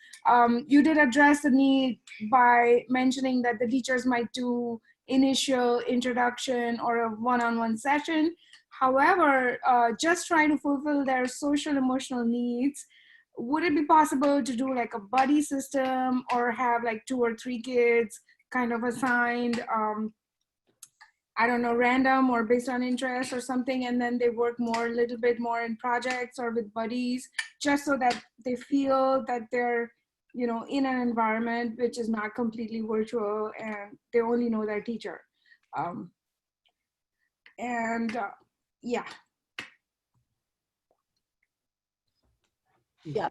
you did address the need by mentioning that the teachers might do initial introduction or a one-on-one session. However, just trying to fulfill their social emotional needs, would it be possible to do like a buddy system or have like 2 or 3 kids kind of assigned, I don't know, random or based on interest or something, and then they work more, a little bit more in projects or with buddies, just so that they feel that they're, you know, in an environment which is not completely virtual and they only know their teacher. Yeah. Yeah,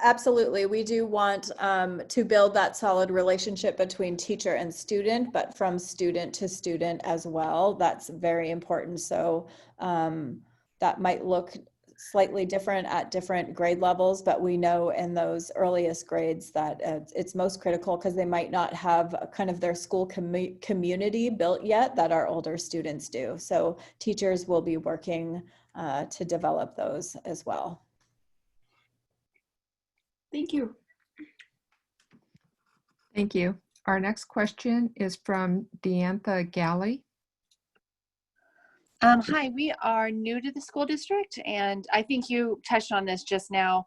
absolutely. We do want to build that solid relationship between teacher and student, but from student to student as well. That's very important. So that might look slightly different at different grade levels, but we know in those earliest grades that it's most critical because they might not have kind of their school community built yet that our older students do. So teachers will be working to develop those as well. Thank you. Thank you. Our next question is from Deantha Galley. Hi, we are new to the school district, and I think you touched on this just now.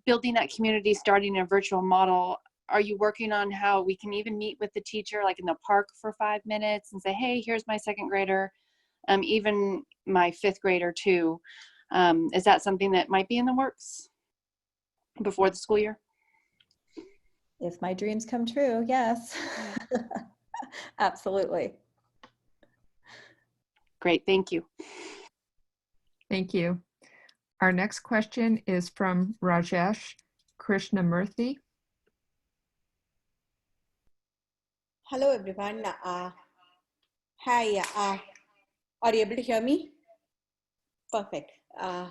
Building that community, starting a virtual model. Are you working on how we can even meet with the teacher, like in the park for 5 minutes and say, hey, here's my 2nd grader, even my 5th grader too. Is that something that might be in the works before the school year? If my dreams come true, yes. Absolutely. Great, thank you. Thank you. Our next question is from Rajesh Krishnamurthy. Hello everyone. Hi, are you able to hear me? Perfect.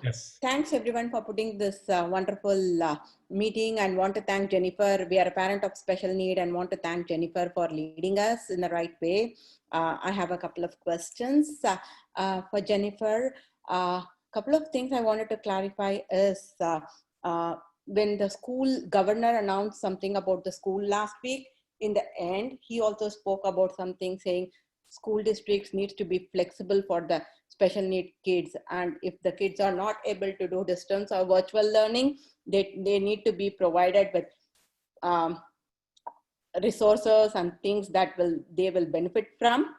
Yes. Thanks everyone for putting this wonderful meeting, and want to thank Jennifer. We are a parent of special need and want to thank Jennifer for leading us in the right way. I have a couple of questions for Jennifer. Couple of things I wanted to clarify is when the school governor announced something about the school last week, in the end, he also spoke about something saying school districts needs to be flexible for the special need kids, and if the kids are not able to do distance or virtual learning, they need to be provided with resources and things that they will benefit from.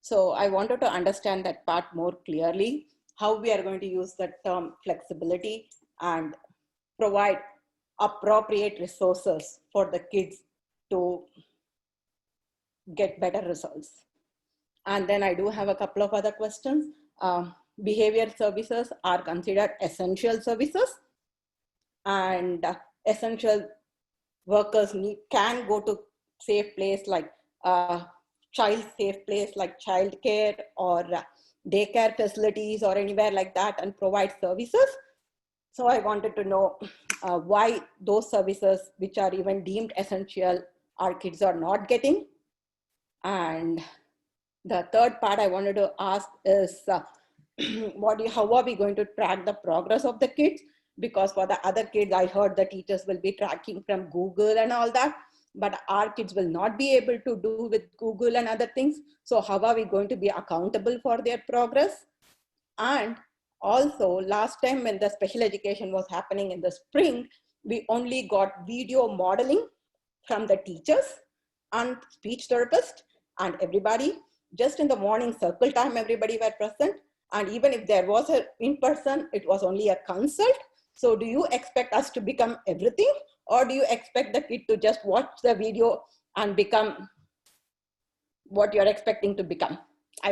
So I wanted to understand that part more clearly, how we are going to use the term flexibility and provide appropriate resources for the kids to get better results. And then I do have a couple of other questions. Behavior services are considered essential services, and essential workers can go to safe place like child safe place like childcare or daycare facilities or anywhere like that and provide services. So I wanted to know why those services which are even deemed essential our kids are not getting. And the third part I wanted to ask is how are we going to track the progress of the kids? Because for the other kids, I heard the teachers will be tracking from Google and all that, but our kids will not be able to do with Google and other things. So how are we going to be accountable for their progress? And also last time when the special education was happening in the spring, we only got video modeling from the teachers and speech therapist and everybody. Just in the morning circle time, everybody were present. And even if there was an in-person, it was only a consult. So do you expect us to become everything? Or do you expect the kid to just watch the video and become what you're expecting to become?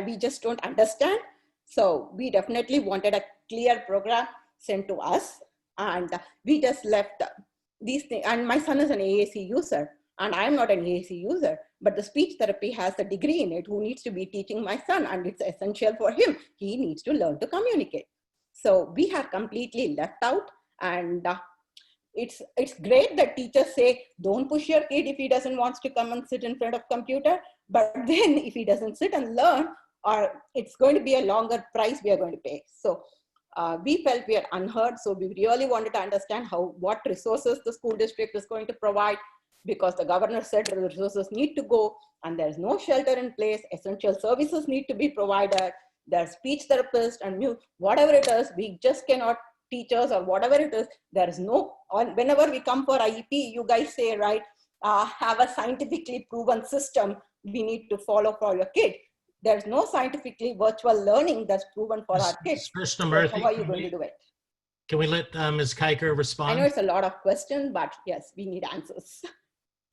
We just don't understand. So we definitely wanted a clear program sent to us. And we just left these things. And my son is an AAC user. And I'm not an AAC user, but the speech therapy has a degree in it who needs to be teaching my son, and it's essential for him. He needs to learn to communicate. So we have completely left out, And it's great that teachers say, don't push your kid if he doesn't want to come and sit in front of computer. But then if he doesn't sit and learn, or it's going to be a longer price we are going to pay. So we felt we are unheard. So we really wanted to understand what resources the school district is going to provide, because the governor said the resources need to go and there's no shelter in place. Essential services need to be provided. There's speech therapist and whatever it is, we just cannot, teachers or whatever it is, there is no, whenever we come for IEP, you guys say, right, have a scientifically proven system we need to follow for your kid. There's no scientifically virtual learning that's proven for our kids. So how are you going to do it? Can we let Ms. Kiker respond? I know it's a lot of questions, but yes, we need answers.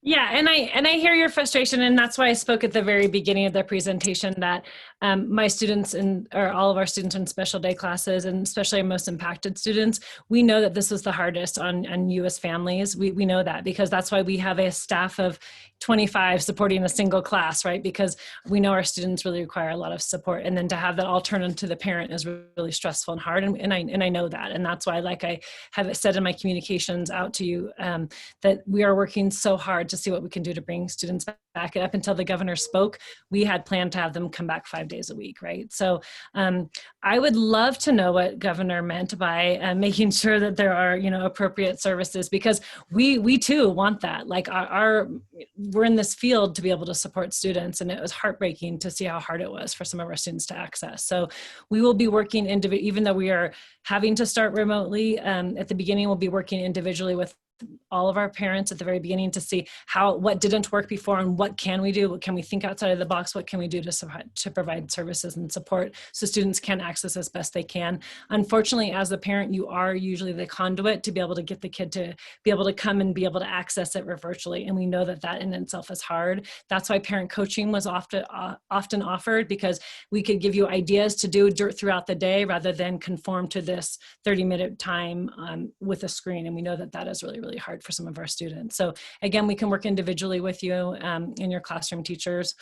Yeah, and I hear your frustration, and that's why I spoke at the very beginning of the presentation that my students or all of our students in special day classes, and especially our most impacted students, we know that this was the hardest on you as families. We know that, because that's why we have a staff of 25 supporting a single class, right? Because we know our students really require a lot of support, and then to have that all turn into the parent is really stressful and hard, and I know that, and that's why, like I have said in my communications out to you, that we are working so hard to see what we can do to bring students back. Up until the governor spoke, we had planned to have them come back 5 days a week, right? So I would love to know what governor meant by making sure that there are, appropriate services, because we too want that. Like we're in this field to be able to support students, and it was heartbreaking to see how hard it was for some of our students to access. So we will be working even though we are having to start remotely, at the beginning, we'll be working individually with all of our parents at the very beginning to see what didn't work before and what can we do, what can we think outside of the box, what can we do to provide services and support so students can access as best they can. Unfortunately, as a parent, you are usually the conduit to be able to get the kid to be able to come and be able to access it virtually, and we know that in itself is hard. That's why parent coaching was often offered, because we could give you ideas to do throughout the day rather than conform to this 30-minute time with a screen, and we know that is really, really hard for some of our students. So again, we can work individually with you and your classroom teachers.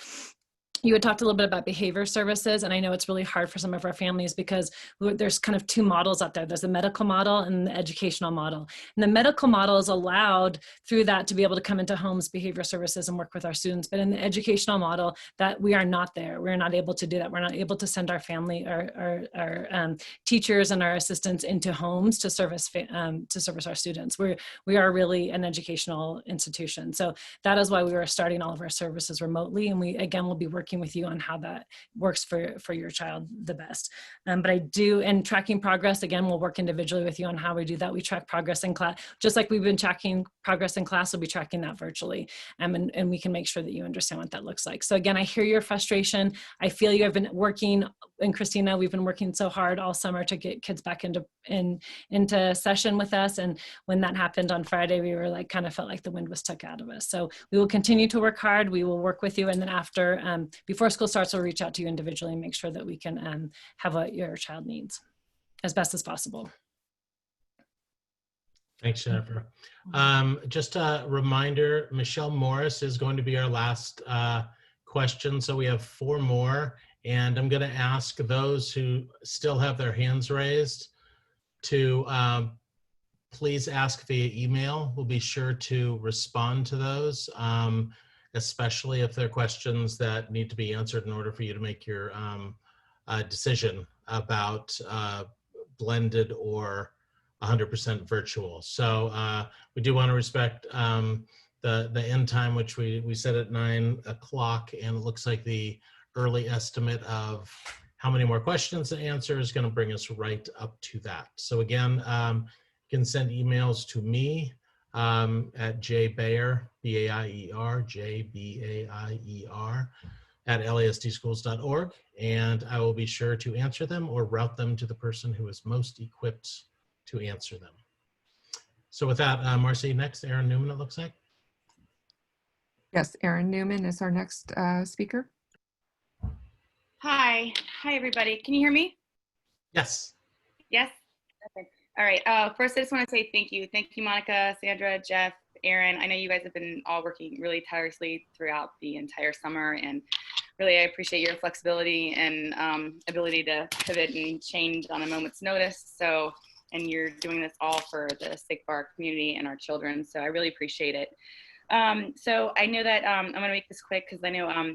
You had talked a little bit about behavior services, and I know it's really hard for some of our families because there's kind of two models out there. There's the medical model and the educational model. And the medical model is allowed through that to be able to come into homes, behavior services, and work with our students. But in the educational model, that we are not there. We're not able to do that. We're not able to send our family, our teachers and our assistants into homes to service our students. We are really an educational institution. So that is why we are starting all of our services remotely. And we, again, will be working with you on how that works for your child the best. But I do, and tracking progress, again, we'll work individually with you on how we do that. We track progress in class, just like we've been tracking progress in class, we'll be tracking that virtually. And we can make sure that you understand what that looks like. So again, I hear your frustration. I feel you have been working, and Christina, we've been working so hard all summer to get kids back into session with us. And when that happened on Friday, we were kind of felt like the wind was took out of us. So we will continue to work hard. We will work with you. And then after, before school starts, we'll reach out to you individually and make sure that we can have what your child needs as best as possible. Thanks, Jennifer. Just a reminder, Michelle Morris is going to be our last question. So we have 4 more, and I'm going to ask those who still have their hands raised to please ask via email. We'll be sure to respond to those, especially if they're questions that need to be answered in order for you to make your decision about blended or 100% virtual. So we do want to respect the end time, which we set at 9 o'clock, and it looks like the early estimate of how many more questions to answer is going to bring us right up to that. So again, you can send emails to me at jbayer, B-A-I-E-R, J-B-A-I-E-R, at lasdschools.org, and I will be sure to answer them or route them to the person who is most equipped to answer them. So with that, Marcy, next, Aaron Newman, it looks like. Yes, Aaron Newman is our next speaker. Hi everybody. Can you hear me? Yes. Yes? Okay. All right. First, I just want to say thank you. Thank you, Monica, Sandra, Jeff, Aaron. I know you guys have been all working really tirelessly throughout the entire summer, and really I appreciate your flexibility and ability to pivot and change on a moment's notice. So and you're doing this all for the sake of our community and our children. So I really appreciate it. So I know that I'm going to make this quick because I know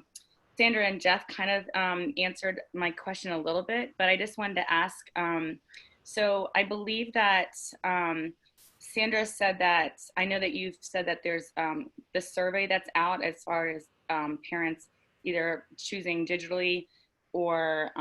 Sandra and Jeff kind of answered my question a little bit, but I just wanted to ask, so I believe that Sandra said that, I know that you've said that there's the survey that's out as far as parents either choosing digitally or,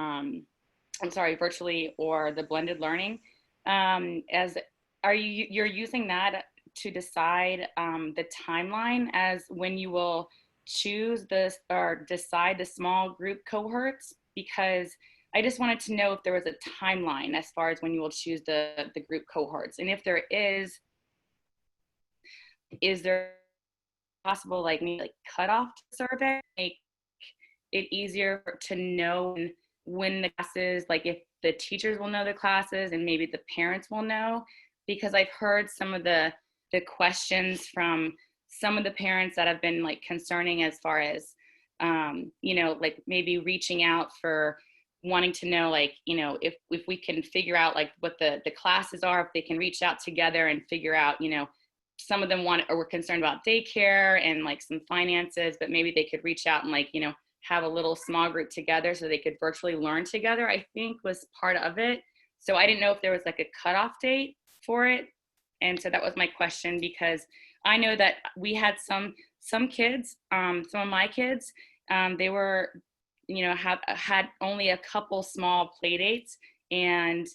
virtually, or the blended learning. You're using that to decide the timeline as when you will choose this or decide the small group cohorts? Because I just wanted to know if there was a timeline as far as when you will choose the group cohorts. And if there is there possible like cutoff survey, make it easier to know when the classes, like if the teachers will know the classes and maybe the parents will know? Because I've heard some of the questions from some of the parents that have been like concerning as far as, like maybe reaching out for wanting to know, like, if we can figure out like what the classes are, if they can reach out together and figure out, some of them were concerned about daycare and like some finances, but maybe they could reach out and like, have a little small group together so they could virtually learn together, I think was part of it. So I didn't know if there was like a cutoff date for it. And so that was my question, because I know that we had some kids, some of my kids, they were, had only a couple small play dates. And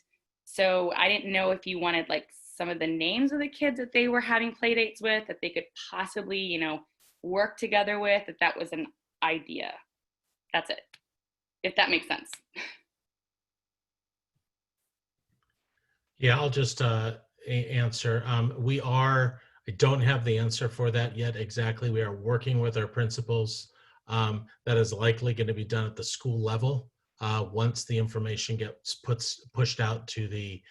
so I didn't know if you wanted like some of the names of the kids that they were having play dates with, that they could possibly, work together with, if that was an idea. That's it, if that makes sense. Yeah, I'll just answer. I don't have the answer for that yet exactly. We are working with our principals. That is likely going to be done at the school level once the information gets pushed out to the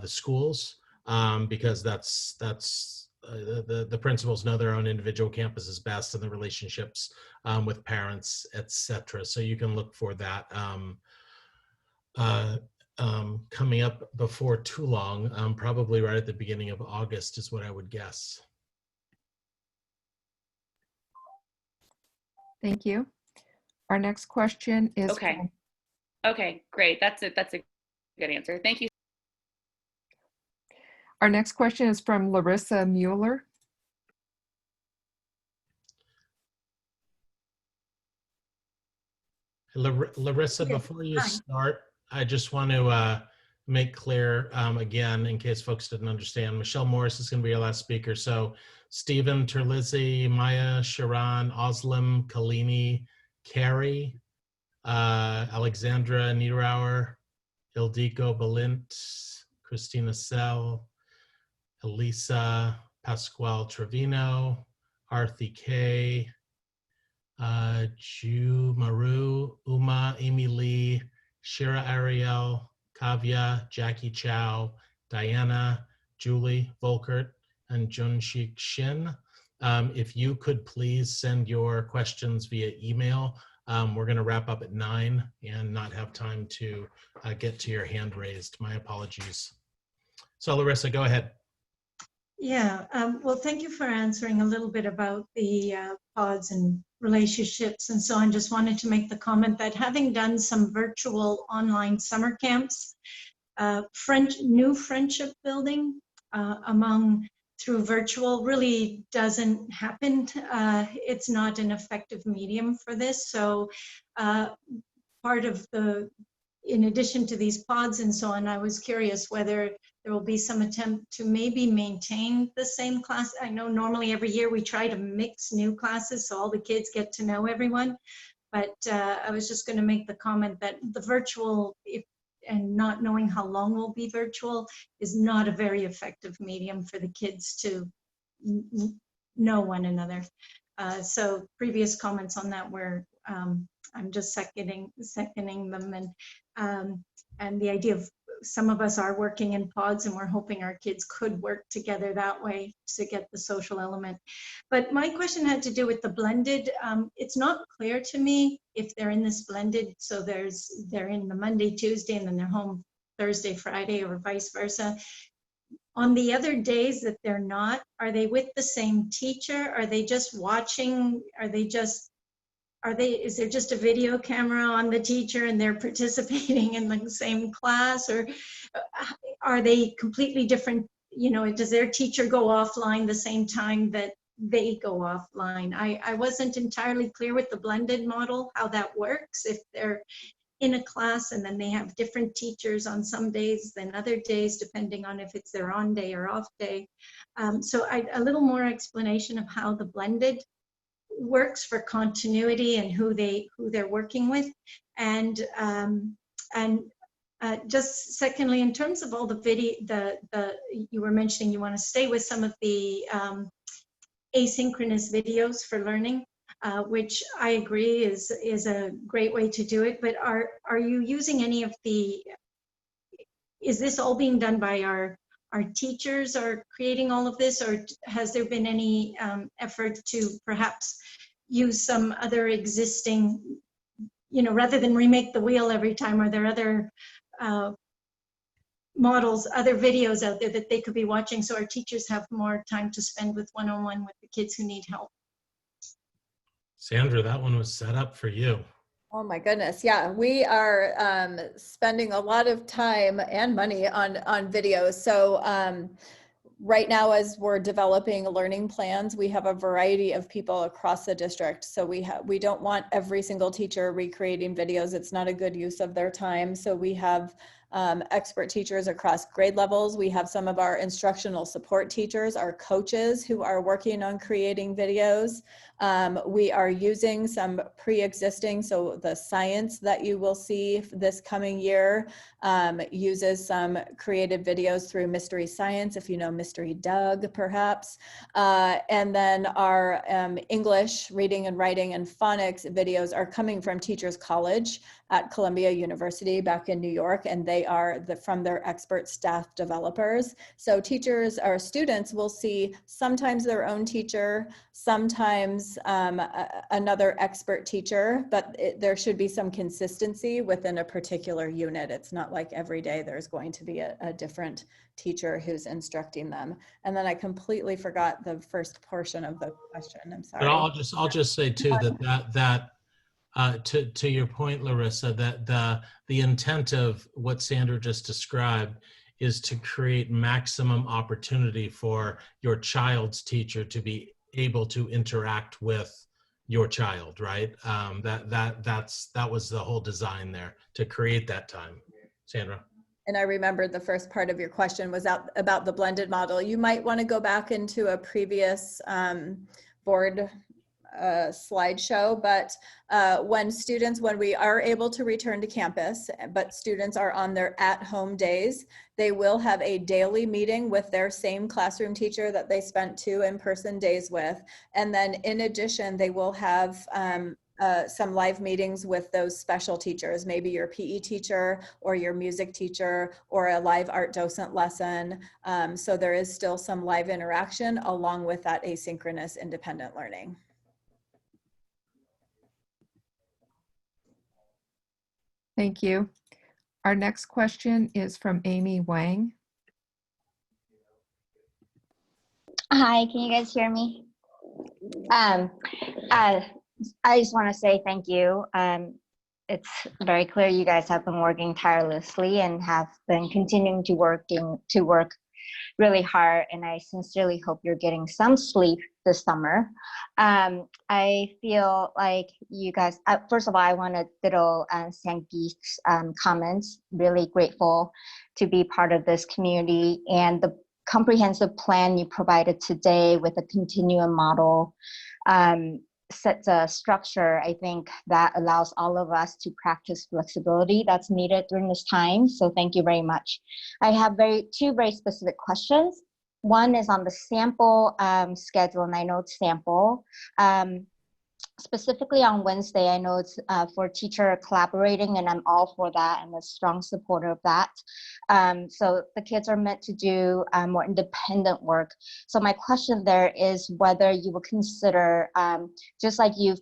schools, because the principals know their own individual campuses best and the relationships with parents, etc. So you can look for that coming up before too long, probably right at the beginning of August is what I would guess. Thank you. Our next question is Okay, great. That's it. That's a good answer. Thank you. Our next question is from Larissa Mueller. Larissa, before you start, I just want to make clear again, in case folks didn't understand, Michelle Morris is going to be our last speaker. So Stephen Terlizzi, Maya, Sharon, Oslam, Kalini, Carrie, Alexandra Niederauer, Ildiko Balint, Christina Sell, Elisa Pasquale Trevino, Arthi K, Ju Maru, Uma, Amy Lee, Shira Ariel, Kavya, Jackie Chow, Diana, Julie Volkert, and Junshik Shin. If you could please send your questions via email. We're going to wrap up at 9 and not have time to get to your hand raised. My apologies. So Larissa, go ahead. Yeah, well, thank you for answering a little bit about the pods and relationships and so on. Just wanted to make the comment that having done some virtual online summer camps, new friendship building through virtual really doesn't happen. It's not an effective medium for this. So part of in addition to these pods and so on, I was curious whether there will be some attempt to maybe maintain the same class. I know normally every year we try to mix new classes so all the kids get to know everyone. But I was just going to make the comment that the virtual, and not knowing how long will be virtual, is not a very effective medium for the kids to know one another. So previous comments on that were, I'm just seconding them, and the idea of some of us are working in pods and we're hoping our kids could work together that way to get the social element. But my question had to do with the blended. It's not clear to me if they're in this blended, so they're in the Monday, Tuesday, and then they're home Thursday, Friday, or vice versa. On the other days that they're not, are they with the same teacher? Are they just watching? Is there just a video camera on the teacher and they're participating in the same class? Or are they completely different? You know, does their teacher go offline the same time that they go offline? I wasn't entirely clear with the blended model, how that works, if they're in a class and then they have different teachers on some days than other days, depending on if it's their on day or off day. So a little more explanation of how the blended works for continuity and who they're working with. And just secondly, in terms of all the video, you were mentioning you want to stay with some of the asynchronous videos for learning, which I agree is a great way to do it. But are you using any of the, is this all being done by our teachers are creating all of this, or has there been any effort to perhaps use some other existing, you know, rather than remake the wheel every time? Are there other models, other videos out there that they could be watching so our teachers have more time to spend with one-on-one with the kids who need help? Sandra, that one was set up for you. Oh my goodness. Yeah, we are spending a lot of time and money on videos. So right now, as we're developing learning plans, we have a variety of people across the district. So we don't want every single teacher recreating videos. It's not a good use of their time. So we have expert teachers across grade levels. We have some of our instructional support teachers, our coaches, who are working on creating videos. We are using some pre-existing, so the science that you will see this coming year uses some created videos through Mystery Science, if you know Mystery Doug, perhaps. And then our English reading and writing and phonics videos are coming from Teachers College at Columbia University back in New York, and they are from their expert staff developers. So teachers or students will see sometimes their own teacher, sometimes another expert teacher, but there should be some consistency within a particular unit. It's not like every day there's going to be a different teacher who's instructing them. And then I completely forgot the first portion of the question. I'm sorry. But I'll just say too that to your point, Larissa, that the intent of what Sandra just described is to create maximum opportunity for your child's teacher to be able to interact with your child, right? That was the whole design there, to create that time. Sandra. And I remembered the first part of your question was about the blended model. You might want to go back into a previous board slideshow, but when we are able to return to campus, but students are on their at-home days, they will have a daily meeting with their same classroom teacher that they spent 2 in-person days with. And then in addition, they will have some live meetings with those special teachers, maybe your PE teacher or your music teacher or a live art docent lesson. So there is still some live interaction along with that asynchronous independent learning. Thank you. Our next question is from Amy Wang. Hi, can you guys hear me? I just want to say thank you. It's very clear you guys have been working tirelessly and have been continuing to work really hard, and I sincerely hope you're getting some sleep this summer. I feel like you guys, first of all, I want to ditto Sangeet's comments. Really grateful to be part of this community, and the comprehensive plan you provided today with a continuum model sets a structure, I think, that allows all of us to practice flexibility that's needed during this time. So thank you very much. I have two very specific questions. One is on the sample schedule, and I know it's sample. Specifically on Wednesday, I know it's for teacher collaborating, and I'm all for that and a strong supporter of that. So the kids are meant to do more independent work. So my question there is whether you will consider, just like you've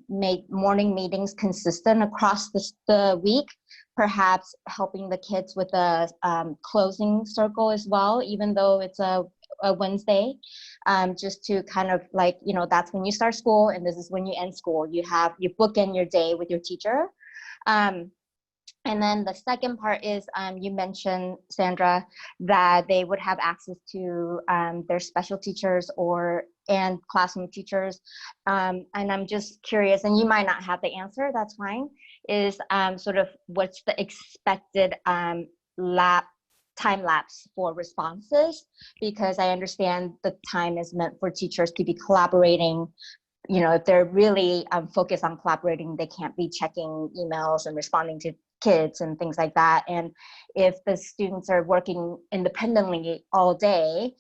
made morning meetings consistent across the week, perhaps helping the kids with a closing circle as well, even though it's a Wednesday, just to kind of like, you know, that's when you start school and this is when you end school. You bookend your day with your teacher. And then the second part is you mentioned, Sandra, that they would have access to their special teachers and classroom teachers. And I'm just curious, and you might not have the answer, that's fine, is sort of what's the expected time lapse for responses? Because I understand the time is meant for teachers to be collaborating. You know, if they're really focused on collaborating, they can't be checking emails and responding to kids and things like that. And if the students are working independently all day,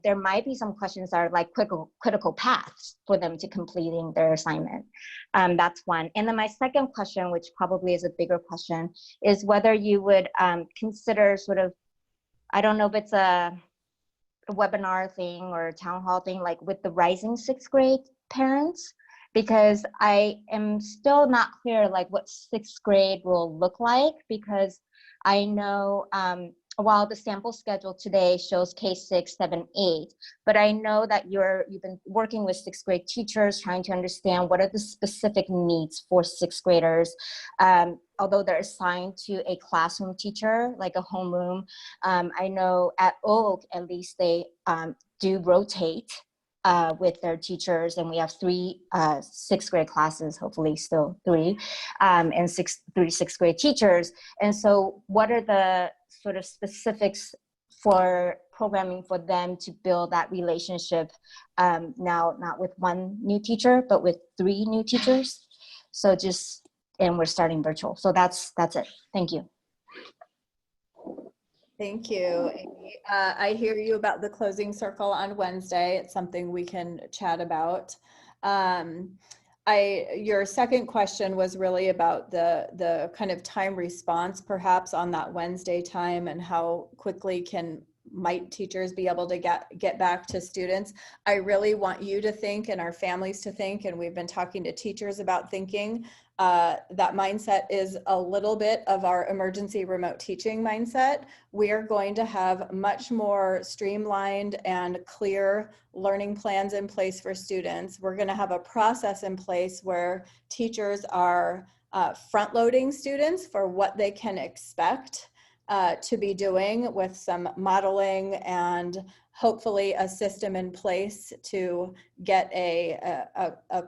there might be some questions that are like critical paths for them to completing their assignment. That's one. And then my second question, which probably is a bigger question, is whether you would consider sort of, I don't know if it's a webinar thing or a town hall thing, like with the rising sixth grade parents, because I am still not clear like what sixth grade will look like, because I know while the sample schedule today shows K6, 7, 8, but I know that you've been working with sixth grade teachers trying to understand what are the specific needs for sixth graders. Although they're assigned to a classroom teacher, like a homeroom, I know at Oak, at least they do rotate with their teachers, and we have 3 sixth grade classes, hopefully still 3, and 3 sixth grade teachers. And so what are the sort of specifics for programming for them to build that relationship now, not with 1 new teacher, but with 3 new teachers? So and we're starting virtual. So that's it. Thank you. Thank you, Amy. I hear you about the closing circle on Wednesday. It's something we can chat about. Your second question was really about the kind of time response, perhaps on that Wednesday time, and how quickly might teachers be able to get back to students. I really want you to think, and our families to think, and we've been talking to teachers about thinking, that mindset is a little bit of our emergency remote teaching mindset. We are going to have much more streamlined and clear learning plans in place for students. We're going to have a process in place where teachers are front-loading students for what they can expect to be doing, with some modeling and hopefully a system in place to get a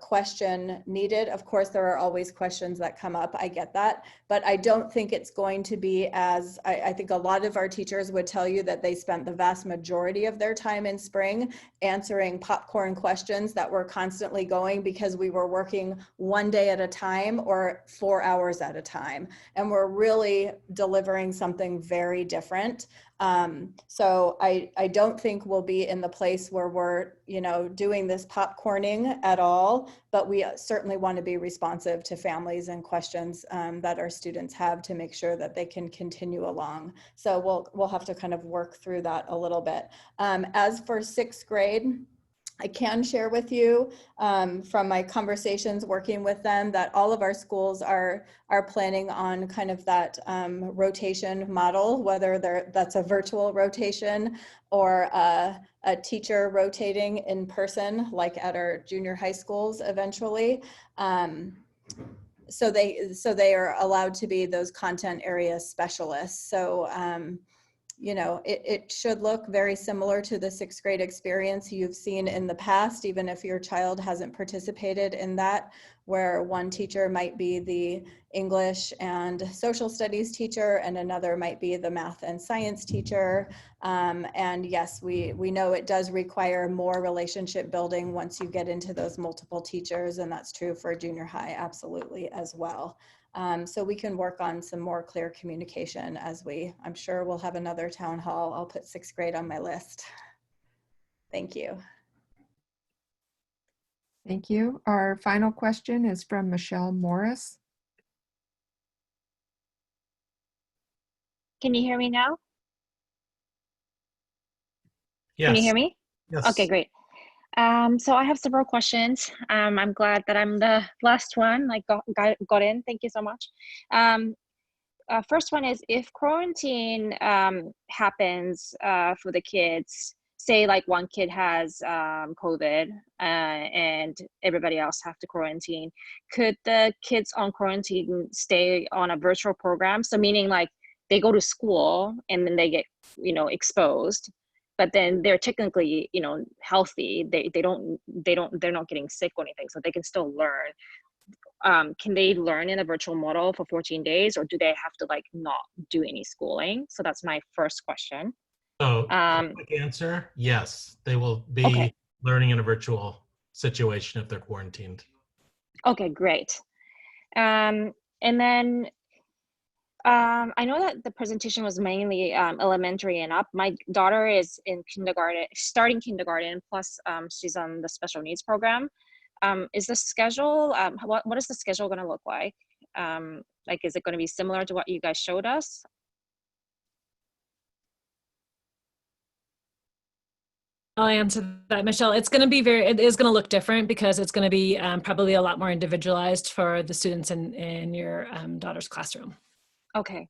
question needed. Of course, there are always questions that come up, I get that, but I don't think it's going to be as, I think a lot of our teachers would tell you that they spent the vast majority of their time in spring answering popcorn questions that were constantly going because we were working 1 day at a time or 4 hours at a time. And we're really delivering something very different. So I don't think we'll be in the place where we're, doing this popcorning at all, but we certainly want to be responsive to families and questions that our students have to make sure that they can continue along. So we'll have to kind of work through that a little bit. As for sixth grade, I can share with you from my conversations working with them that all of our schools are planning on kind of that rotation model, whether that's a virtual rotation or a teacher rotating in person, like at our junior high schools eventually. So they are allowed to be those content area specialists. So it should look very similar to the sixth grade experience you've seen in the past, even if your child hasn't participated in that, where one teacher might be the English and social studies teacher and another might be the math and science teacher. And yes, we know it does require more relationship building once you get into those multiple teachers, and that's true for junior high absolutely as well. So we can work on some more clear communication I'm sure we'll have another town hall. I'll put sixth grade on my list. Thank you. Thank you. Our final question is from Michelle Morris. Can you hear me now? Yes. Can you hear me? Yes. Okay, great. So I have several questions. I'm glad that I'm the last one, like got in. Thank you so much. First one is, if quarantine happens for the kids, say like one kid has COVID and everybody else have to quarantine, could the kids on quarantine stay on a virtual program? So meaning like they go to school and then they get, exposed, but then they're technically, healthy. They're not getting sick or anything, so they can still learn. Can they learn in a virtual model for 14 days, or do they have to like not do any schooling? So that's my first question. So, quick answer, yes, they will be Okay. learning in a virtual situation if they're quarantined. Okay, great. And then I know that the presentation was mainly elementary and up. My daughter is in kindergarten, starting kindergarten, plus she's on the special needs program. Is the schedule, what is the schedule going to look like? Like, is it going to be similar to what you guys showed us? I'll answer that, Michelle. It is going to look different because it's going to be probably a lot more individualized for the students in your daughter's classroom. Okay,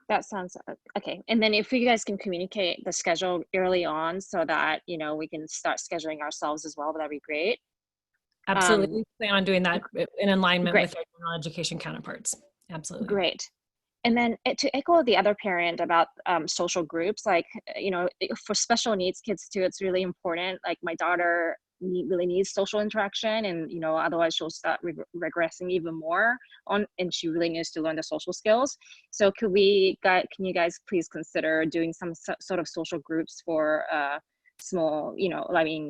that sounds okay. And then if you guys can communicate the schedule early on so that, we can start scheduling ourselves as well, that'd be great. Absolutely. We plan on doing that in alignment Great. with our general education counterparts. Absolutely. Great. And then to echo the other parent about social groups, like, for special needs kids too, it's really important. Like my daughter really needs social interaction, and, otherwise she'll start regressing even more and she really needs to learn the social skills. So can you guys please consider doing some sort of social groups for small,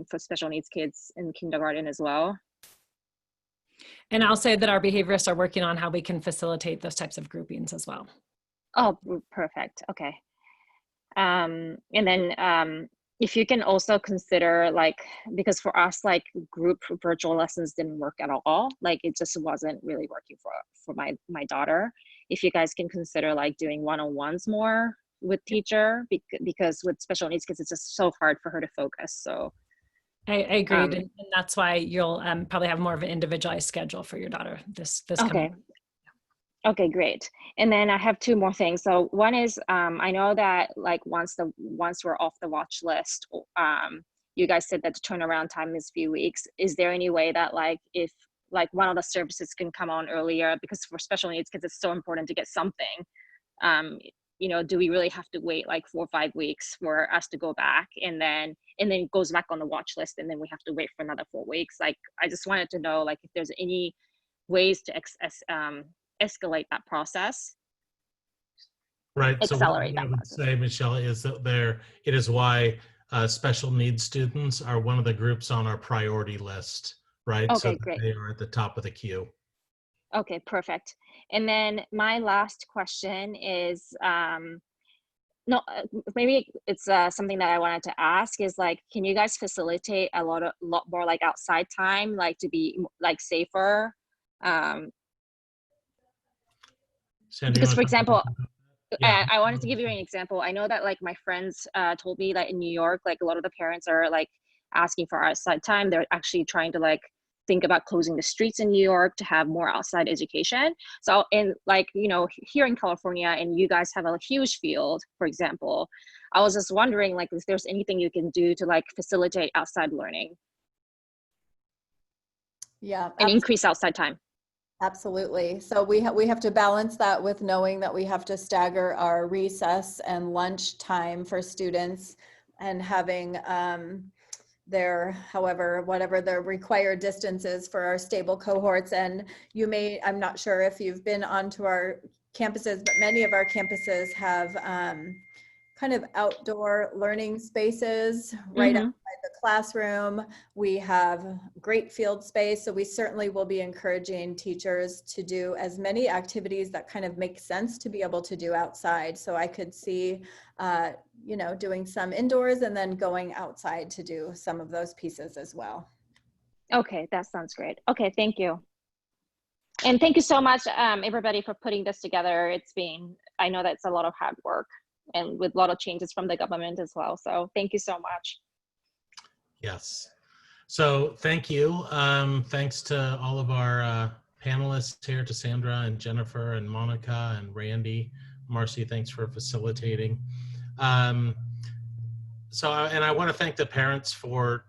for special needs kids in kindergarten as well? And I'll say that our behaviorists are working on how we can facilitate those types of groupings as well. Oh, perfect. Okay. And then if you can also consider, like, because for us, like, group virtual lessons didn't work at all. Like, it just wasn't really working for my daughter. If you guys can consider like doing one-on-ones more with teacher, because with special needs kids, it's just so hard for her to focus. So I agreed, and that's why you'll probably have more of an individualized schedule for your daughter this coming. Okay, great. And then I have two more things. So one is, I know that like once we're off the watch list, you guys said that the turnaround time is a few weeks. Is there any way that like if like one of the services can come on earlier, because for special needs kids it's so important to get something? Do we really have to wait like 4 or 5 weeks for us to go back, and then it goes back on the watch list, and then we have to wait for another 4 weeks? Like, I just wanted to know like if there's any ways to escalate that process. Right. Accelerate so that what I would process. say, Michelle, is that it is why special needs students are one of the groups on our priority list, right? Okay, So that great. they are at the top of the queue. Okay, perfect. And then my last question is, maybe it's something that I wanted to ask is like, can you guys facilitate a lot more like outside time, like to be like safer? Sandy, Because you for wanna talk example, about that? Yeah. I wanted to give you an example. I know that like my friends told me that in New York, like a lot of the parents are like asking for outside time. They're actually trying to like think about closing the streets in New York to have more outside education. So in like, here in California, and you guys have a huge field, for example, I was just wondering like if there's anything you can do to like facilitate outside learning. Yeah. And increase outside time. Absolutely. So we have to balance that with knowing that we have to stagger our recess and lunch time for students, and having whatever the required distance is for our stable cohorts. And I'm not sure if you've been onto our campuses, but many of our campuses have kind of outdoor learning spaces right outside the classroom. We have great field space, so we certainly will be encouraging teachers to do as many activities that kind of make sense to be able to do outside. So I could see, doing some indoors and then going outside to do some of those pieces as well. Okay, that sounds great. Okay, thank you. And thank you so much, everybody, for putting this together. It's been I know that's a lot of hard work and with a lot of changes from the government as well. So thank you so much. Yes. So thank you. Thanks to all of our panelists here, to Sandra and Jennifer and Monica and Randy. Marcy, thanks for facilitating. And I want to thank the parents for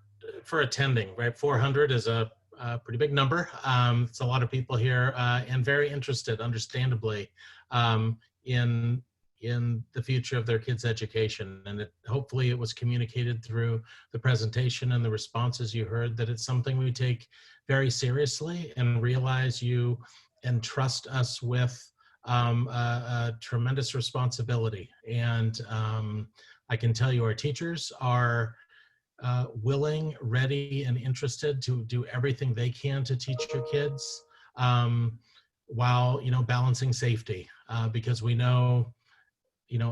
attending, right? 400 is a pretty big number. It's a lot of people here and very interested, understandably, in the future of their kids' education. And hopefully it was communicated through the presentation and the responses you heard that it's something we take very seriously and realize you entrust us with a tremendous responsibility. And I can tell you our teachers are willing, ready, and interested to do everything they can to teach your kids while, balancing safety, because we know,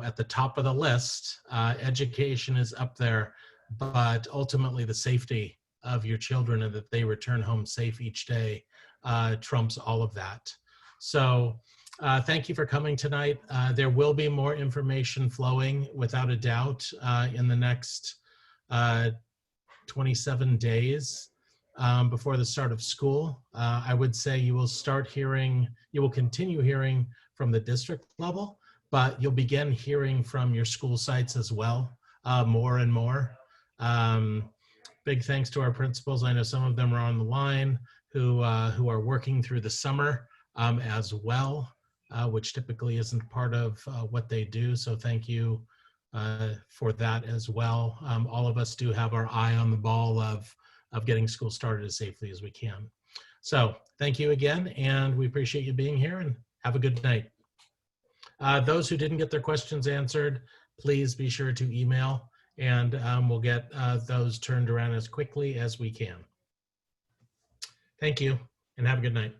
at the top of the list, education is up there, but ultimately the safety of your children and that they return home safe each day trumps all of that. So thank you for coming tonight. There will be more information flowing without a doubt in the next 27 days before the start of school. I would say you will continue hearing from the district level, but you'll begin hearing from your school sites as well, more and more. Big thanks to our principals. I know some of them are on the line who are working through the summer as well, which typically isn't part of what they do. So thank you for that as well. All of us do have our eye on the ball of getting school started as safely as we can. So thank you again, and we appreciate you being here, and have a good night. Those who didn't get their questions answered, please be sure to email, and we'll get those turned around as quickly as we can. Thank you, and have a good night.